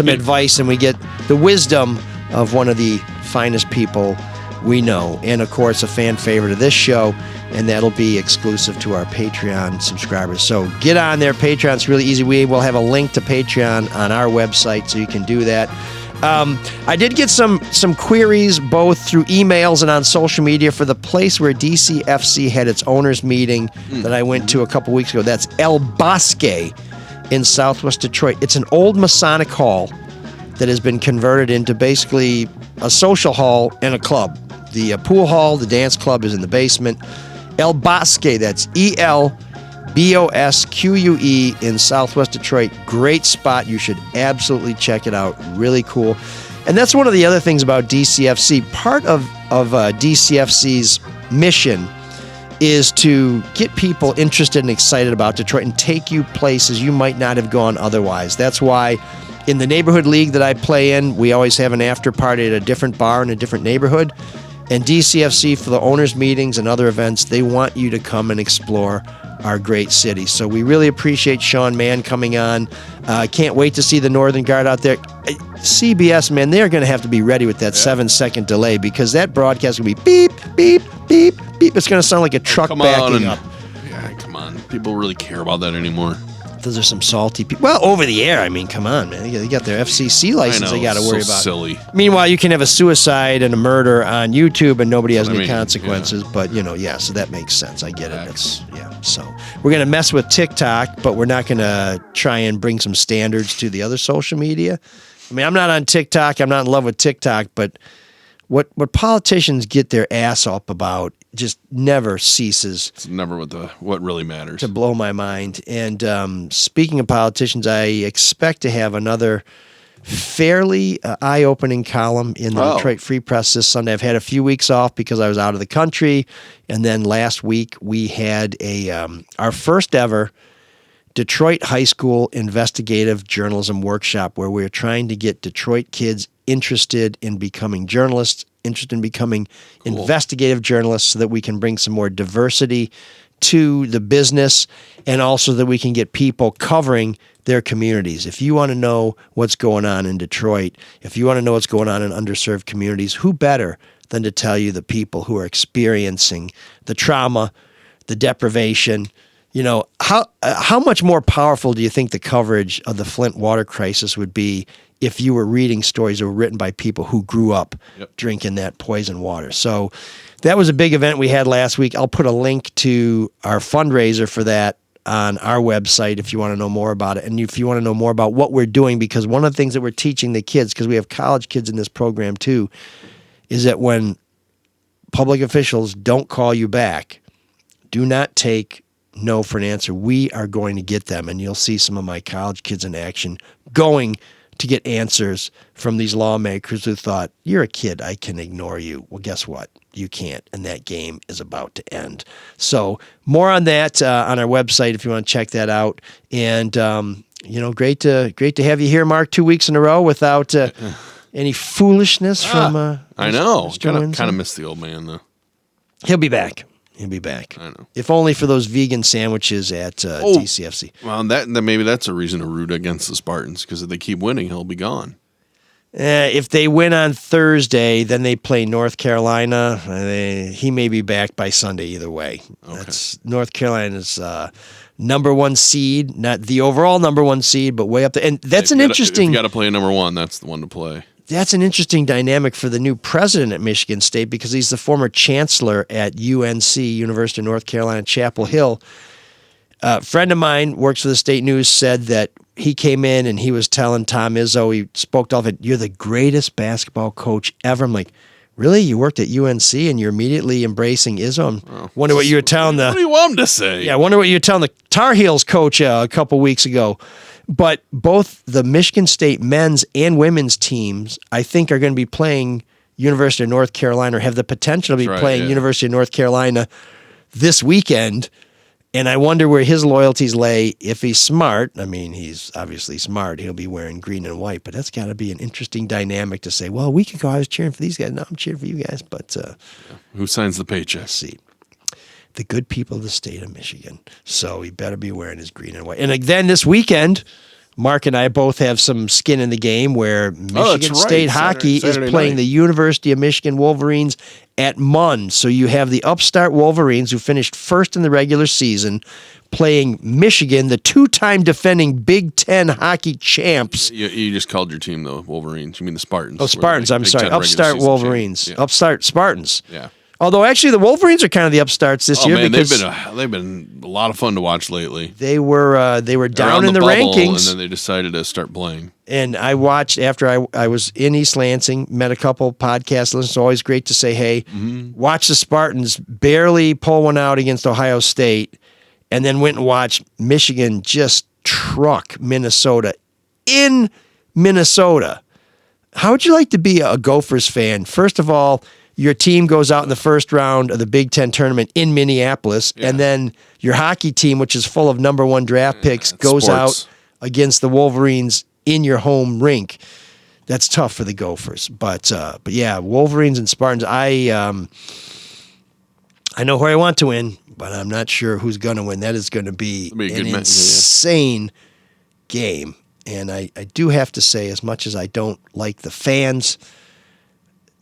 advice and we get the wisdom of one of the finest people we know. And, of course, a fan favorite of this show, and that'll be exclusive to our Patreon subscribers. So get on there. Patreon's really easy. We will have a link to Patreon on our website, so you can do that. I did get some queries both through emails and on social media for the place where DCFC had its owners meeting that I went to a couple weeks ago. That's El Bosque in Southwest Detroit. It's an old Masonic hall that has been converted into basically a social hall and a club. The pool hall, the dance club is in the basement. El Bosque, that's ELBOSQUE in Southwest Detroit. Great spot. You should absolutely check it out. Really cool. And that's one of the other things about DCFC. Part of DCFC's mission is to get people interested and excited about Detroit and take you places you might not have gone otherwise. That's why in the neighborhood league that I play in, we always have an after party at a different bar in a different neighborhood. And DCFC, for the owners' meetings and other events, they want you to come and explore our great city. So we really appreciate Shawn Mann coming on. Can't wait to see the Northern Guard out there. CBS, man, they're going to have to be ready with that 7-second delay because that broadcast will be beep, beep, beep, beep. It's going to sound like a truck backing up. Yeah, come on. People really care about that anymore. Those are some salty people. Well, over the air, I mean, come on, man. They got their FCC license they got to worry about. Silly. Meanwhile, you can have a suicide and a murder on YouTube and nobody has any consequences. But, so that makes sense. I get it. So we're going to mess with TikTok, but we're not going to try and bring some standards to the other social media. I mean, I'm not on TikTok. I'm not in love with TikTok, but what politicians get their ass up about just never ceases. It's never what really matters. To blow my mind. And speaking of politicians, I expect to have another fairly eye-opening column in the Detroit Free Press this Sunday. I've had a few weeks off because I was out of the country. And then last week we had our first ever Detroit High School investigative journalism workshop where we're trying to get Detroit kids interested in becoming journalists, interested in becoming investigative journalists so that we can bring some more diversity to the business and also that we can get people covering their communities. If you want to know what's going on in Detroit, if you want to know what's going on in underserved communities, who better than to tell you the people who are experiencing the trauma, the deprivation. How much more powerful do you think the coverage of the Flint water crisis would be if you were reading stories that were written by people who grew up drinking that poison water? So that was a big event we had last week. I'll put a link to our fundraiser for that on our website if you want to know more about it. And if you want to know more about what we're doing, because one of the things that we're teaching the kids, because we have college kids in this program too, is that when public officials don't call you back, do not take no for an answer. We are going to get them, and you'll see some of my college kids in action going to get answers from these lawmakers who thought, you're a kid, I can ignore you. Well, guess what? You can't, and that game is about to end. So more on that on our website if you want to check that out. And, great to have you here, Mark, 2 weeks in a row without any foolishness from I know. Kind of miss the old man, though. He'll be back. He'll be back. I know. If only for those vegan sandwiches at DCFC. Well, then maybe that's a reason to root against the Spartans, because if they keep winning, he'll be gone. If they win on Thursday, then they play North Carolina. He may be back by Sunday either way. Okay. That's North Carolina's number one seed, not the overall number one seed, but way up there. And that's interesting. If you got to play a number one, that's the one to play. That's an interesting dynamic for the new president at Michigan State because he's the former chancellor at UNC, University of North Carolina, Chapel Hill. A friend of mine works for the State News said that he came in and he was telling Tom Izzo, he spoke to all of it, you're the greatest basketball coach ever. I'm like, Really? You worked at UNC and you're immediately embracing Islam? Wonder what you were telling the... What do you want him to say? Yeah, I wonder what you were telling the Tar Heels coach a couple weeks ago. But both the Michigan State men's and women's teams, I think, are going to be playing University of North Carolina, or have the potential to be playing University of North Carolina this weekend. And I wonder where his loyalties lay if he's smart. I mean, he's obviously smart. He'll be wearing green and white, but that's got to be an interesting dynamic to say, well, a week ago I was cheering for these guys. Now I'm cheering for you guys. But who signs the paycheck? Let's see. The good people of the state of Michigan. So he better be wearing his green and white. And then this weekend, Mark and I both have some skin in the game where Michigan State hockey is playing the University of Michigan Wolverines at Munn. So you have the upstart Wolverines, who finished first in the regular season, playing Michigan, the two-time defending Big Ten hockey champs. You just called your team the Wolverines. You mean the Spartans? Oh, Spartans. I'm sorry. Upstart Wolverines. Yeah. Upstart Spartans. Yeah. Although actually the Wolverines are kind of the upstarts this year. Man, because they've been a lot of fun to watch lately. They were down in the bubble, rankings, and then they decided to start playing. And I watched after I was in East Lansing, met a couple podcast listeners. It's always great to say, hey, watch the Spartans barely pull one out against Ohio State, and then went and watched Michigan just truck Minnesota in Minnesota. How would you like to be a Gophers fan? First of all, your team goes out in the first round of the Big Ten tournament in Minneapolis, and then your hockey team, which is full of number one draft picks, goes out against the Wolverines in your home rink. That's tough for the Gophers. But yeah, Wolverines and Spartans, I know who I want to win, but I'm not sure who's going to win. That is going to be an insane game. And I do have to say, as much as I don't like the fans,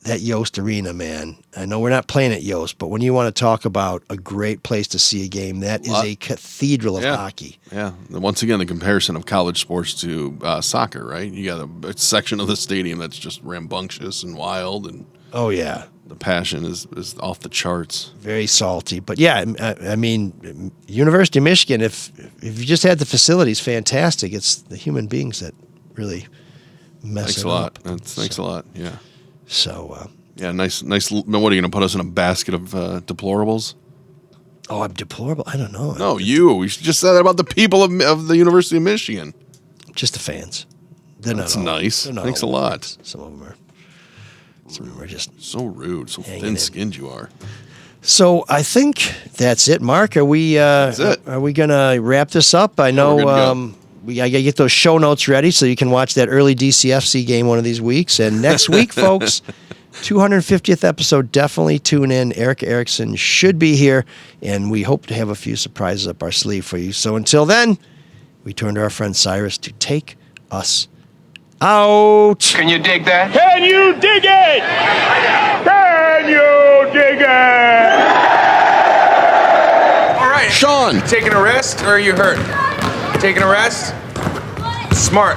that Yost Arena, man. I know we're not playing at Yost, but when you want to talk about a great place to see a game, that is a cathedral of hockey. Yeah. Once again, the comparison of college sports to soccer, right? You got a section of the stadium that's just rambunctious and wild, and oh yeah, the passion is off the charts. Very salty, but yeah, I mean, University of Michigan. If you just had the facilities, fantastic. It's the human beings that really mess it up. Thanks a lot. Yeah. So yeah, nice. What are you going to put us in a basket of deplorables? Oh, I'm deplorable. I don't know. No, you. We just said that about the people of the University of Michigan. Just the fans. They're That's not all, nice. they're not Thanks a all lot. fans. Some of them are just so rude, so thin-skinned you are. So I think that's it, Mark. Are we? That's it. Are we gonna wrap this up? I know. I gotta get those show notes ready so you can watch that early DCFC game one of these weeks. And next week, folks, 250th episode. Definitely tune in. Eric Erickson should be here, and we hope to have a few surprises up our sleeve for you. So until then, we turn to our friend Cyrus to take us out. Can you dig that? Can you dig it? Can you dig it? All right. Shawn. Taking a rest or are you hurt? Taking a rest? Smart.